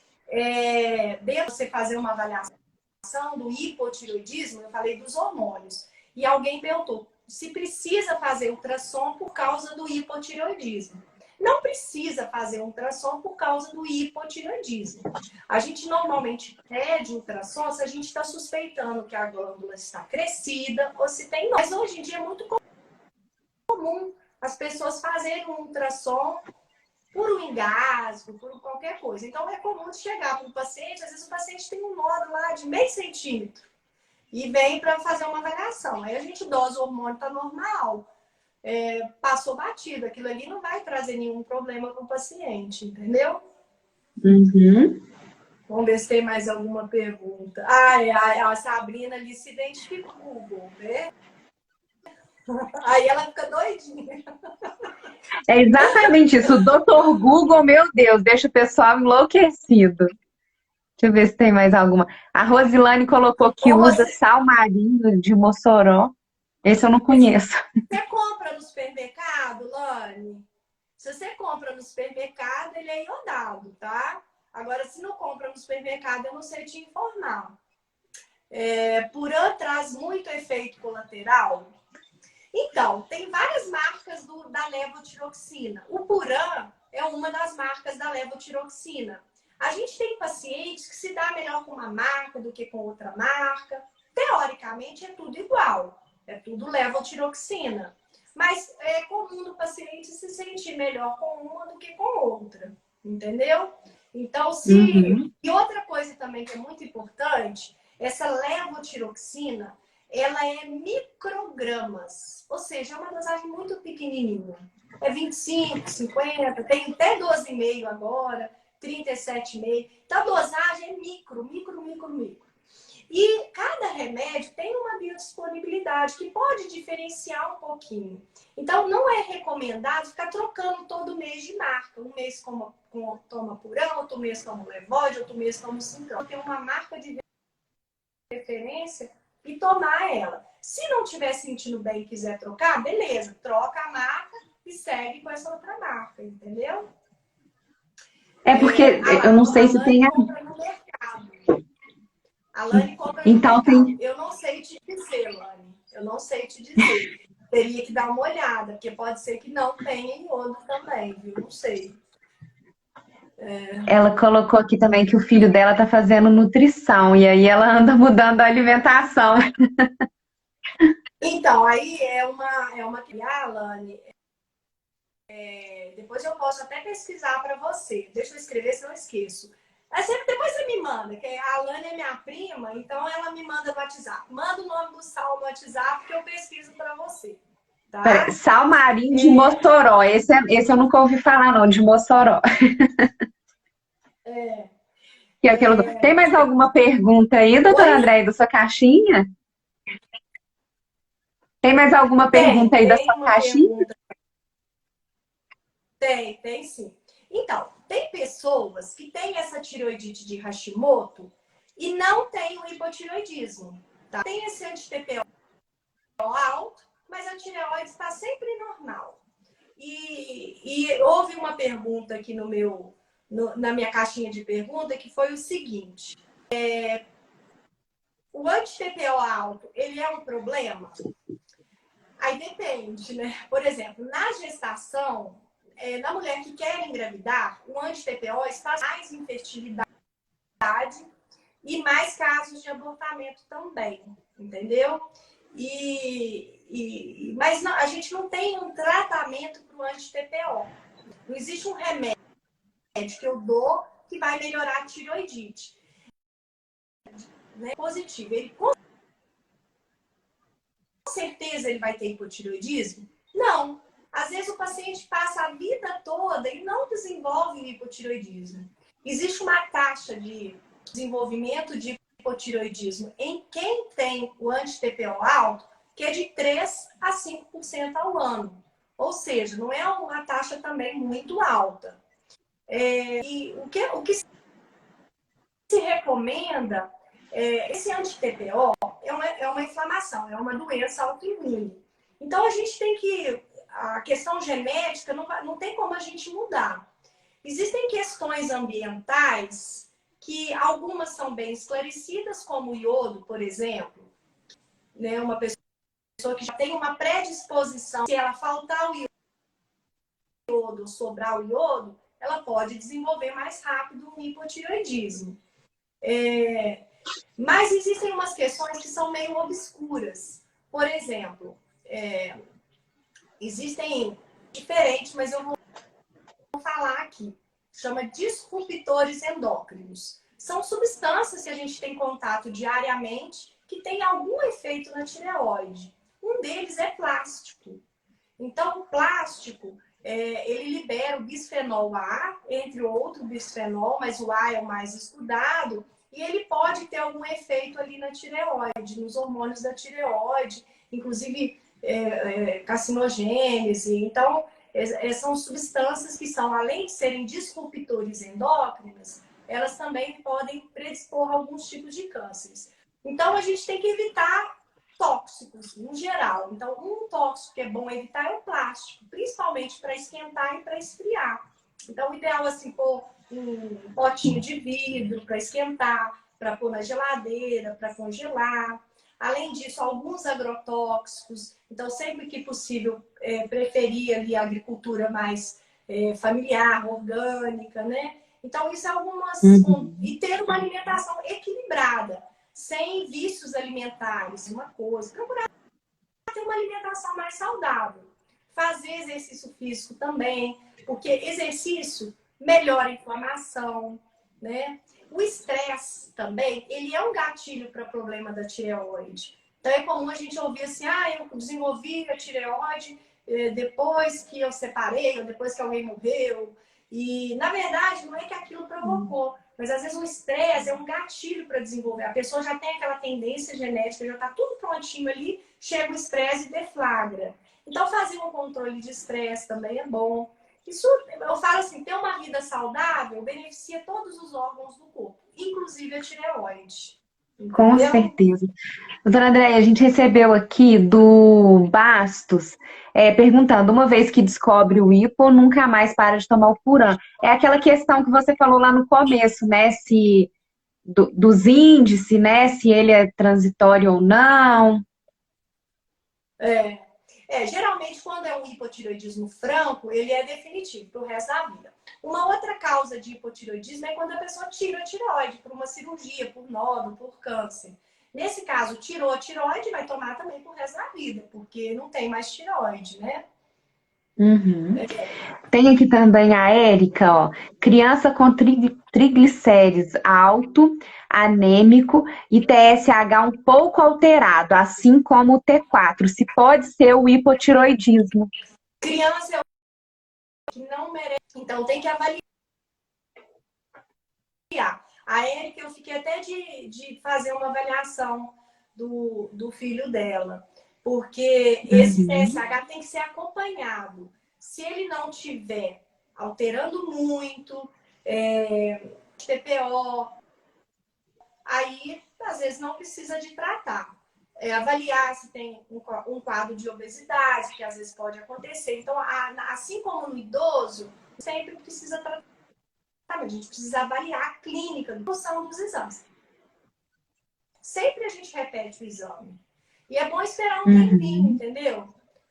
Dentro de você fazer uma avaliação do hipotireoidismo, eu falei dos hormônios. E alguém perguntou se precisa fazer ultrassom por causa do hipotireoidismo. Não precisa fazer ultrassom por causa do hipotireoidismo. A gente normalmente pede ultrassom se a gente está suspeitando que a glândula está crescida ou se tem. Mas hoje em dia é muito comum as pessoas fazerem um ultrassom por um engasgo, por qualquer coisa. Então, é comum chegar para o paciente, às vezes o paciente tem um nódulo lá de meio centímetro e vem para fazer uma avaliação. Aí a gente dosa o hormônio, está normal, passou batido. Aquilo ali não vai trazer nenhum problema para o paciente, entendeu?
Uhum.
Vamos ver se tem mais alguma pergunta. A Sabrina ali se identificou com o Google, né? Aí ela fica doidinha.
É exatamente isso. O doutor Google, meu Deus, deixa o pessoal enlouquecido. Deixa eu ver se tem mais alguma. A Rosilane colocou que usa sal marinho de Mossoró. Esse eu não conheço.
Você compra no supermercado, Lani? Se você compra no supermercado, ele é iodado, tá? Agora, se não compra no supermercado, eu não sei te informar. Purã traz muito efeito colateral? Então, tem várias marcas da levotiroxina. O Puran é uma das marcas da levotiroxina. A gente tem pacientes que se dá melhor com uma marca do que com outra marca. Teoricamente, é tudo igual. É tudo levotiroxina. Mas é comum do paciente se sentir melhor com uma do que com outra. Entendeu? Então,
Uhum.
E outra coisa também que é muito importante, essa levotiroxina, ela é microgramas, ou seja, é uma dosagem muito pequenininha. É 25, 50, tem até 12,5 agora, 37,5. Então, a dosagem é micro. E cada remédio tem uma biodisponibilidade que pode diferenciar um pouquinho. Então, não é recomendado ficar trocando todo mês de marca. Um mês toma Purão, outro mês toma Levode, outro mês toma Sincron. Tem uma marca de referência e tomar ela. Se não estiver sentindo bem e quiser trocar, beleza, troca a marca e segue com essa outra marca, entendeu?
É porque eu não sei
A
se tem.
Lani compra no mercado. A Lani compra no
Então
mercado.
tem.
Eu não sei te dizer, Lani. Eu não sei te dizer. Teria que dar uma olhada, porque pode ser que não tenha em outro também, viu? Não sei.
Ela colocou aqui também que o filho dela tá fazendo nutrição e aí ela anda mudando a alimentação.
Então, aí é uma que a Lani. Depois eu posso até pesquisar para você. Deixa eu escrever se eu não esqueço. Mas depois você me manda, que a Alane é minha prima, então ela me manda no WhatsApp. Manda o nome do sal no WhatsApp que eu pesquiso para você,
Pera,
tá?
Sal Marim de Mossoró. Esse eu nunca ouvi falar, não, de Mossoró.
É,
Que é aquilo... Tem mais alguma pergunta aí, doutora
Oi?
Andréia, da sua caixinha? Tem mais alguma pergunta aí da
Tem
sua
uma
caixinha?
pergunta. Tem sim. Então, tem pessoas que têm essa tireoidite de Hashimoto e não têm o hipotireoidismo, tá? Tem esse anti-TPO alto, mas a tireoide está sempre normal. E houve uma pergunta aqui na minha caixinha de pergunta que foi o seguinte: o anti-TPO alto, ele é um problema? Aí depende, né? Por exemplo, na gestação, na mulher que quer engravidar, o anti-TPO está mais infertilidade e mais casos de abortamento também, entendeu? Mas não, a gente não tem um tratamento para o anti-TPO. Não existe um remédio que eu dou que vai melhorar a tireoidite. Né? Positivo. Ele com certeza ele vai ter hipotireoidismo? Não. Às vezes o paciente passa a vida toda e não desenvolve hipotireoidismo. Existe uma taxa de desenvolvimento de hipotireoidismo em quem tem o anti-TPO alto, que é de 3 a 5% ao ano. Ou seja, não é uma taxa também muito alta. E o que se recomenda, esse anti-TPO é uma inflamação, é uma doença autoimune. Então, a gente tem que... A questão genética não tem como a gente mudar. Existem questões ambientais que algumas são bem esclarecidas, como o iodo, por exemplo. Né? Uma pessoa que já tem uma predisposição, se ela faltar o iodo, sobrar o iodo, ela pode desenvolver mais rápido um hipotireoidismo. Mas existem umas questões que são meio obscuras. Por exemplo, existem diferentes, mas eu vou falar aqui. Chama disruptores endócrinos. São substâncias que a gente tem contato diariamente que tem algum efeito na tireoide. Um deles é plástico. Então, o plástico, ele libera o bisfenol A, entre outro bisfenol, mas o A é o mais estudado, e ele pode ter algum efeito ali na tireoide, nos hormônios da tireoide, inclusive carcinogênese. Então, são substâncias que são, além de serem disruptores endócrinos, elas também podem predispor a alguns tipos de cânceres. Então, a gente tem que evitar tóxicos, em geral. Então, um tóxico que é bom evitar é o plástico, principalmente para esquentar e para esfriar. Então, o ideal é assim, pôr um potinho de vidro para esquentar, para pôr na geladeira, para congelar. Além disso, alguns agrotóxicos. Então, sempre que possível, preferir ali a agricultura mais familiar, orgânica, né? Então, isso é algumas...
Uhum.
E ter uma alimentação equilibrada, sem vícios alimentares, uma coisa. Procurar ter uma alimentação mais saudável. Fazer exercício físico também, porque exercício melhora a inflamação, né? O estresse também, ele é um gatilho para problema da tireoide. Então é comum a gente ouvir assim, eu desenvolvi a tireoide depois que eu separei, ou depois que alguém morreu. E, na verdade, não é que aquilo provocou, mas às vezes o estresse é um gatilho para desenvolver. A pessoa já tem aquela tendência genética, já está tudo prontinho ali, chega o estresse e deflagra. Então, fazer um controle de estresse também é bom. Isso, eu falo assim, ter uma vida saudável beneficia todos os órgãos do corpo, inclusive a tireoide.
Com
Entendeu?
certeza. Doutora Andréia, a gente recebeu aqui do Bastos, perguntando, uma vez que descobre o hipo, nunca mais para de tomar o Puran. É aquela questão que você falou lá no começo, né? Se dos índices, né? Se ele é transitório ou não.
É. Geralmente, quando é um hipotireoidismo franco, ele é definitivo para o resto da vida. Uma outra causa de hipotireoidismo é quando a pessoa tira a tireoide por uma cirurgia, por nódulo, por câncer. Nesse caso, tirou a tireoide, vai tomar também pro resto da vida, porque não tem mais tireoide, né?
Uhum. Tem aqui também a Érica, ó. Criança com triglicérides alto, anêmico e TSH um pouco alterado, assim como o T4. Se pode ser o hipotiroidismo.
Criança é o que não merece. Então, tem que avaliar. A Érica, eu fiquei até de fazer uma avaliação do filho dela, porque esse
Uhum.
TSH tem que ser acompanhado. Se ele não tiver alterando muito, TPO, aí às vezes não precisa de tratar. Avaliar se tem um quadro de obesidade, que às vezes pode acontecer. Então, assim como no idoso, sempre precisa tratar. A gente precisa avaliar a clínica, a função dos exames. Sempre a gente repete o exame. E é bom esperar um tempinho,
Uhum.
entendeu?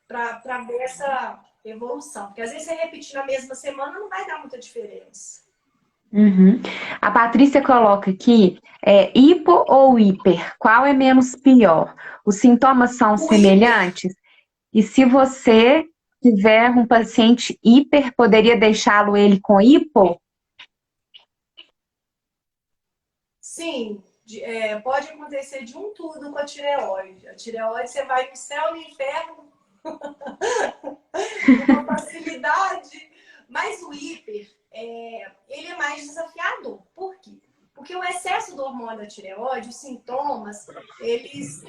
Para ver essa evolução. Porque às vezes você repetir na mesma semana não vai dar muita diferença.
Uhum. A Patrícia coloca aqui, hipo ou hiper? Qual é menos pior? Os sintomas são
O hiper,
semelhantes? E se você tiver um paciente hiper, poderia deixá-lo ele com hipo?
sim, pode acontecer de um tudo com a tireoide. A tireoide, você vai no céu e no inferno com uma facilidade. Mas o hiper, ele é mais desafiador. Por quê? Porque o excesso do hormônio da tireoide, os sintomas, eles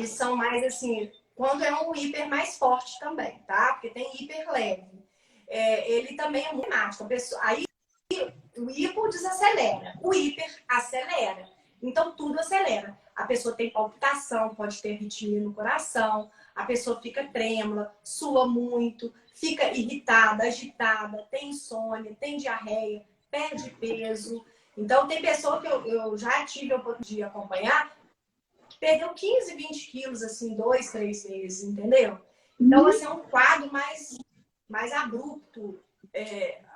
são mais assim, quando é um hiper mais forte também, tá? Porque tem hiper leve. Ele também é muito mágico. Aí o hipo desacelera, o hiper acelera. Então tudo acelera. A pessoa tem palpitação, pode ter arritmia no coração, a pessoa fica trêmula, sua muito, fica irritada, agitada, tem insônia, tem diarreia, perde peso. Então tem pessoa que eu já tive a oportunidade de acompanhar, perdeu 15, 20 quilos, assim, 2, 3 meses, entendeu? Então, assim, é um quadro mais abrupto,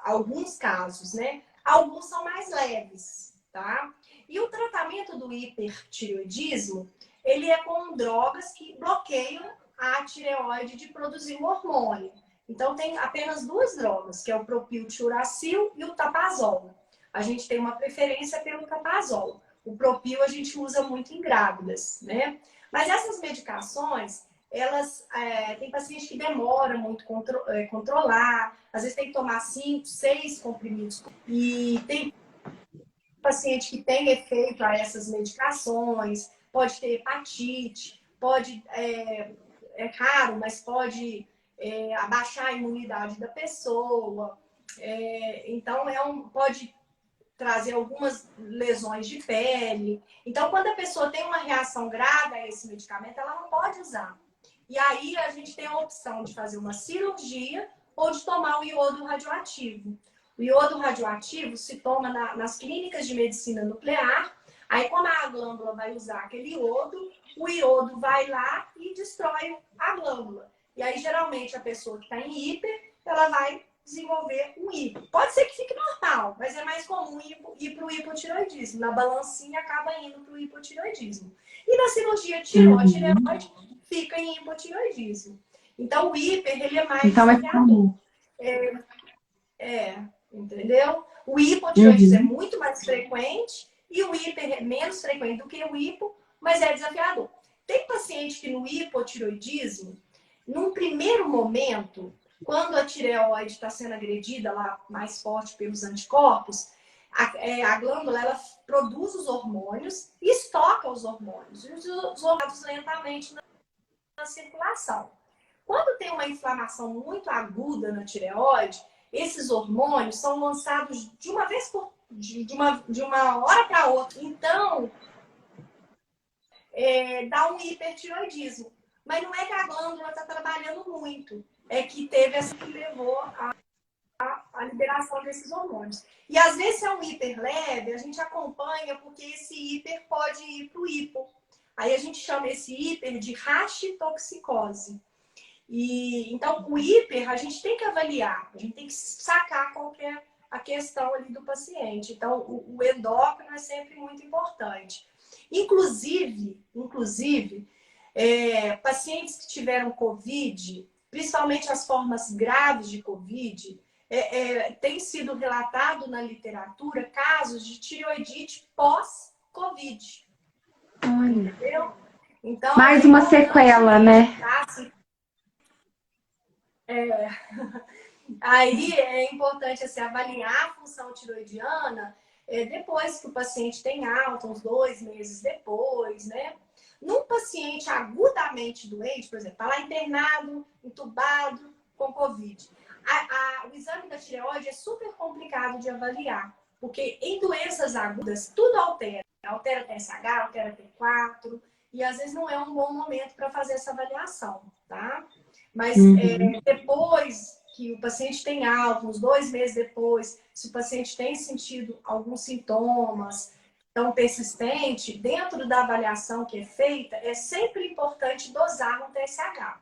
alguns casos, né? Alguns são mais leves, tá? E o tratamento do hipertireoidismo, ele é com drogas que bloqueiam a tireoide de produzir o hormônio. Então, tem apenas duas drogas, que é o propiltiuracil e o tapazol. A gente tem uma preferência pelo tapazol. O propil a gente usa muito em grávidas, né? Mas essas medicações, elas tem paciente que demora muito controlar, às vezes tem que tomar 5, 6 comprimidos. E tem paciente que tem efeito a essas medicações, pode ter hepatite, pode, é raro, mas pode abaixar a imunidade da pessoa. Então, pode trazer algumas lesões de pele. Então, quando a pessoa tem uma reação grave a esse medicamento, ela não pode usar. E aí a gente tem a opção de fazer uma cirurgia ou de tomar o iodo radioativo. O iodo radioativo se toma nas clínicas de medicina nuclear. Aí, como a glândula vai usar aquele iodo, o iodo vai lá e destrói a glândula. E aí, geralmente, a pessoa que está em hiper, ela vai desenvolver um hipo. Pode ser que fique normal, mas é mais comum ir para o hipotireoidismo. Na balancinha, acaba indo para o hipotireoidismo. E na cirurgia tirou a tireoide, fica em hipotireoidismo. Então, o hiper, ele é mais
Então é
desafiador.
comum.
Entendeu? O hipotireoidismo é muito mais frequente e o hiper é menos frequente do que o hipo, mas é desafiador. Tem paciente que no hipotireoidismo, num primeiro momento, quando a tireoide está sendo agredida lá mais forte pelos anticorpos, a glândula ela produz os hormônios e estoca os hormônios. E os hormônios lentamente na circulação. Quando tem uma inflamação muito aguda na tireoide, esses hormônios são lançados de uma vez de uma hora para outra. Então, dá um hipertireoidismo. Mas não é que a glândula está trabalhando muito, é que teve essa que levou a liberação desses hormônios. E às vezes é um hiper leve, a gente acompanha porque esse hiper pode ir para o hipo. Aí a gente chama esse hiper de rachitoxicose. E então o hiper a gente tem que avaliar, a gente tem que sacar qual que é a questão ali do paciente. Então o endócrino é sempre muito importante. Inclusive pacientes que tiveram COVID, principalmente as formas graves de COVID, tem sido relatado na literatura casos de tireoidite pós-COVID.
Olha.
Entendeu? Então
Mais
é
uma
importante
sequela, né?
tá? Aí é importante assim, avaliar a função tiroidiana depois que o paciente tem alta, uns 2 meses depois, né? Num paciente agudamente doente, por exemplo, está lá internado, entubado, com Covid. O exame da tireoide é super complicado de avaliar, porque em doenças agudas tudo altera. Altera TSH, altera T4, e às vezes não é um bom momento para fazer essa avaliação, tá? Mas depois que o paciente tem alta, uns 2 meses depois, se o paciente tem sentido alguns sintomas tão persistentes, dentro da avaliação que é feita, é sempre importante dosar um TSH. Tá?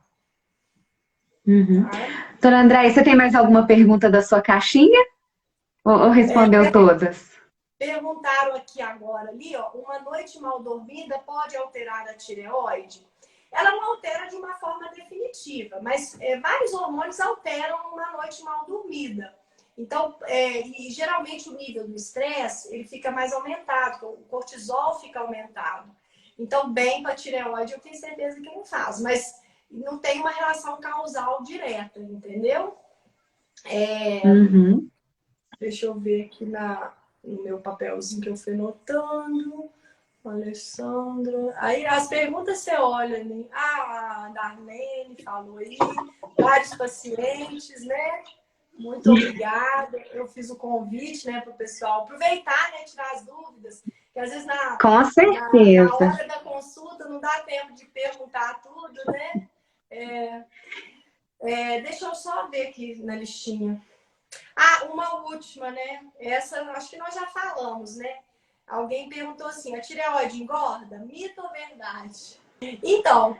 Doutora Andréia, você tem mais alguma pergunta da sua caixinha? Ou respondeu todas?
Perguntaram aqui agora ali, ó, uma noite mal dormida pode alterar a tireoide? Ela não altera de uma forma definitiva, mas vários hormônios alteram uma noite mal dormida. Então, e geralmente o nível do estresse ele fica mais aumentado, o cortisol fica aumentado. Então, bem para a tireoide, eu tenho certeza que não faz, mas não tem uma relação causal direta, entendeu? Deixa eu ver aqui no meu papelzinho que eu fui notando. Alessandra. Aí as perguntas você olha, né? A Darlene falou aí, vários pacientes, né? Muito obrigada. Eu fiz o convite, né, para o pessoal aproveitar, né, tirar as dúvidas. Porque às vezes
Com
na
certeza.
hora da consulta não dá tempo de perguntar tudo, né? Deixa eu só ver aqui na listinha. Uma última, né? Essa acho que nós já falamos, né? Alguém perguntou assim, a tireoide engorda? Mito ou verdade? Então,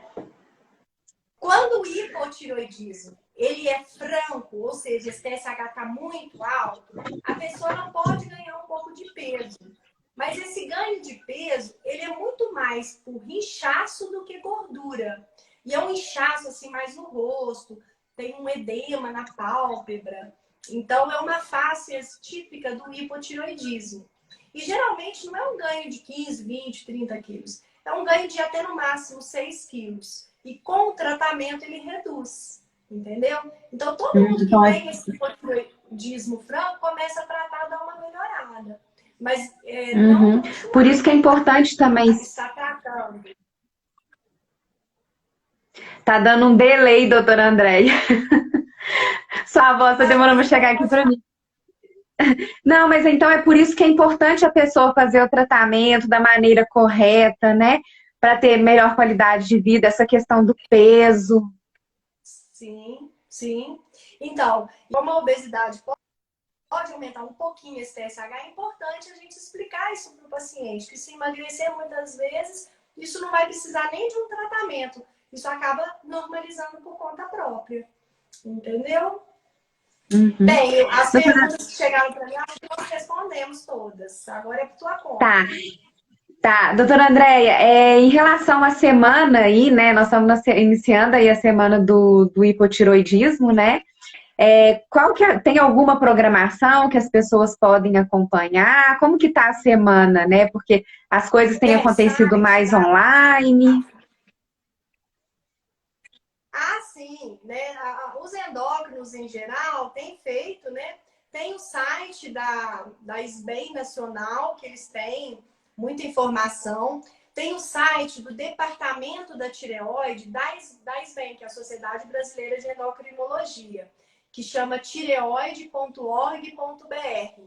quando o hipotireoidismo ele é franco, ou seja, esse TSH está muito alto, a pessoa não pode ganhar um pouco de peso. Mas esse ganho de peso, ele é muito mais por inchaço do que gordura. E é um inchaço assim mais no rosto, tem um edema na pálpebra. Então, é uma face típica do hipotireoidismo. E geralmente não é um ganho de 15, 20, 30 quilos. É um ganho de até no máximo 6 quilos. E com o tratamento ele reduz. Entendeu? Então todo mundo que tem esse hipotireoidismo franco começa a tratar, dá uma melhorada. Mas não
Por isso que é importante também.
Está tratando.
Tá dando um delay, doutora Andréia. Sua voz tá demorando pra chegar aqui pra mim. Não, mas então é por isso que é importante a pessoa fazer o tratamento da maneira correta, né? Para ter melhor qualidade de vida, essa questão do peso.
Sim, sim. Então, como a obesidade pode aumentar um pouquinho esse TSH, é importante a gente explicar isso para o paciente, que se emagrecer muitas vezes, isso não vai precisar nem de um tratamento. Isso acaba normalizando por conta própria. Entendeu?
Uhum.
Bem, as
Doutora...
perguntas que chegaram para mim, acho que nós respondemos todas. Agora é por tua conta.
Tá. Tá, doutora Andréia, em relação à semana aí, né, nós estamos iniciando aí a semana do hipotiroidismo, né, tem alguma programação que as pessoas podem acompanhar? Como que tá a semana, né, porque as coisas têm acontecido
Site,
mais online.
sim, né, os endócrinos em geral têm feito, né, tem o site da SBEM Nacional, que eles têm muita informação. Tem o site do Departamento da Tireoide, da SBEM, que é a Sociedade Brasileira de Endocrinologia, que chama tireoide.org.br.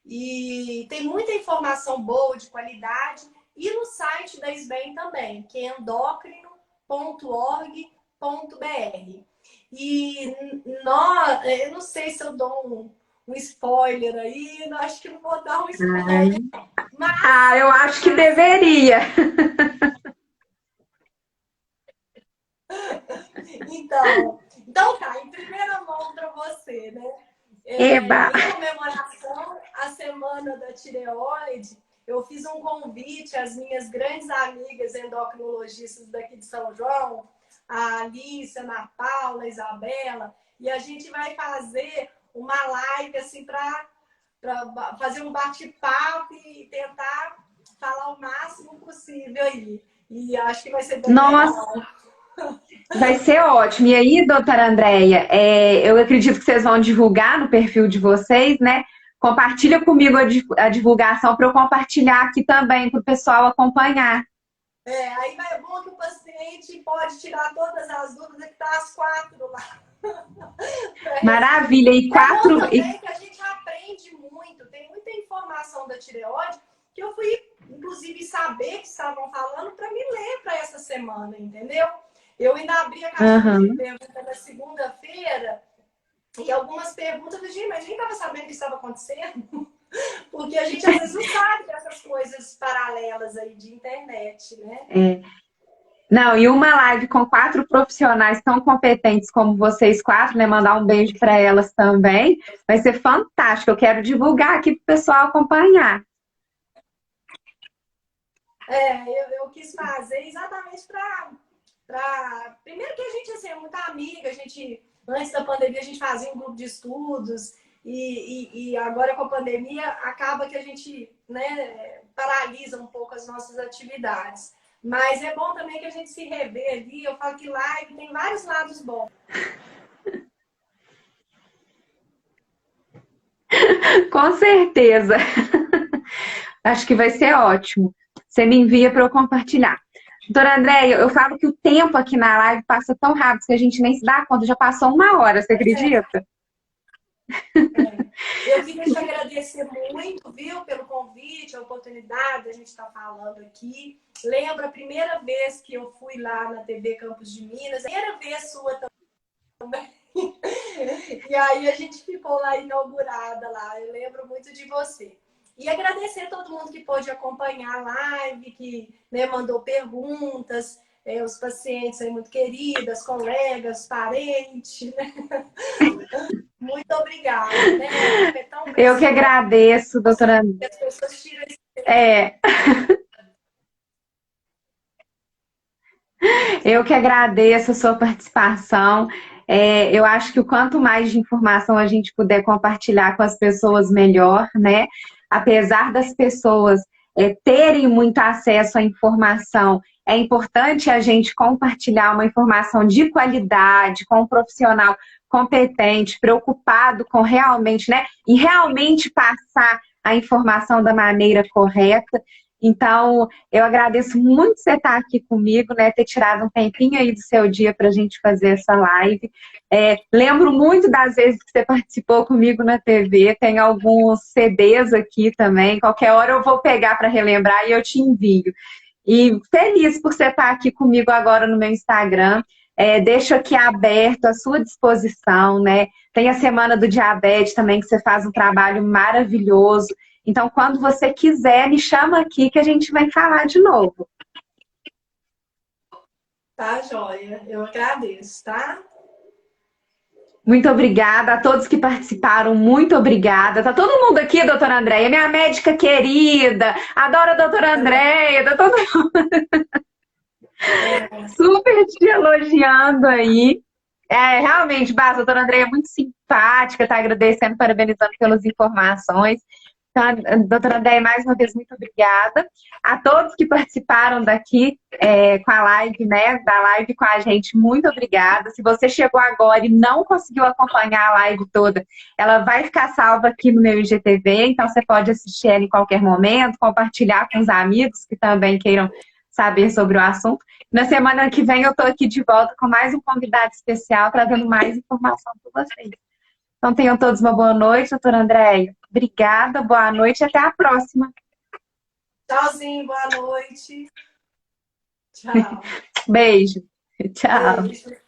E tem muita informação boa, de qualidade. E no site da SBEM também, que é endocrino.org.br. E eu não sei se eu dou um spoiler aí, eu acho que não vou dar um spoiler. Mas...
eu acho que deveria.
Então tá, em primeira mão para você, né?
Eba!
Em comemoração à Semana da Tireoide, eu fiz um convite às minhas grandes amigas endocrinologistas daqui de São João, a Alice, a Ana Paula, a Isabela, e a gente vai fazer uma live assim para fazer um bate-papo e tentar falar o máximo possível aí. E acho que vai ser bem legal.
Vai ser ótimo. E aí, doutora Andréia, eu acredito que vocês vão divulgar no perfil de vocês, né? Compartilha comigo a divulgação para eu compartilhar aqui também para o pessoal acompanhar.
Aí é bom que o paciente pode tirar todas as dúvidas que tá às 4 lá.
Maravilha! E 4...
É bom também que a gente aprende muito. Tem muita informação da tireoide que eu fui, inclusive, saber que estavam falando para me ler para essa semana, entendeu? Eu ainda abri a caixinha de perguntas na segunda-feira e algumas perguntas eu disse, mas nem estava sabendo o que estava acontecendo. Porque a gente às vezes não sabe dessas coisas paralelas aí de internet, né?
Não, e uma live com 4 profissionais tão competentes como vocês 4, né? Mandar um beijo para elas também. Vai ser fantástico. Eu quero divulgar aqui para o pessoal acompanhar.
Eu quis fazer exatamente para... Primeiro que a gente assim, é muita amiga, antes da pandemia a gente fazia um grupo de estudos e agora com a pandemia acaba que a gente, né, paralisa um pouco as nossas atividades. Mas é bom também que a gente se revê ali. Eu falo que live tem vários lados bons.
Com certeza. Acho que vai ser ótimo. Você me envia para eu compartilhar. Doutora Andréia, eu falo que o tempo aqui na live passa tão rápido que a gente nem se dá conta. Já passou 1 hora, você acredita?
Eu queria te agradecer muito, viu, pelo convite, a oportunidade de a gente estar falando aqui. Lembro a primeira vez que eu fui lá na TV Campos de Minas, a primeira vez sua também. E aí a gente ficou lá inaugurada lá. Eu lembro muito de você. E agradecer a todo mundo que pôde acompanhar a live, que, né, mandou perguntas, os pacientes aí muito queridas, colegas, parentes, né? Muito obrigada, né?
Eu que agradeço, doutora Andréia.
As pessoas tiram esse...
Eu que agradeço a sua participação. Eu acho que o quanto mais de informação a gente puder compartilhar com as pessoas, melhor, né? Apesar das pessoas terem muito acesso à informação, é importante a gente compartilhar uma informação de qualidade, com um profissional competente, preocupado com realmente, né? E realmente passar a informação da maneira correta. Então, eu agradeço muito você estar aqui comigo, né? Ter tirado um tempinho aí do seu dia para a gente fazer essa live. Lembro muito das vezes que você participou comigo na TV. Tem alguns CDs aqui também. Qualquer hora eu vou pegar para relembrar e eu te envio. E feliz por você estar aqui comigo agora no meu Instagram. Deixo aqui aberto à sua disposição, né? Tem a Semana do Diabetes também, que você faz um trabalho maravilhoso. Então, quando você quiser, me chama aqui que a gente vai falar de novo.
Tá, joia. Eu agradeço, tá?
Muito obrigada a todos que participaram, muito obrigada. Tá todo mundo aqui, doutora Andréia, minha médica querida, adoro a doutora Andréia, tá todo mundo super te elogiando aí. Realmente, a doutora Andréia é muito simpática, tá agradecendo, parabenizando pelas informações. Então, doutora Andréia, mais uma vez, muito obrigada. A todos que participaram daqui com a live, né, da live com a gente, muito obrigada. Se você chegou agora e não conseguiu acompanhar a live toda, ela vai ficar salva aqui no meu IGTV, então você pode assistir ela em qualquer momento, compartilhar com os amigos que também queiram saber sobre o assunto. Na semana que vem eu estou aqui de volta com mais um convidado especial, trazendo mais informação para vocês. Então tenham todos uma boa noite, doutora Andréia. Obrigada, boa noite e até a próxima.
Tchauzinho, boa noite. Tchau.
Beijo. Tchau.
Beijo.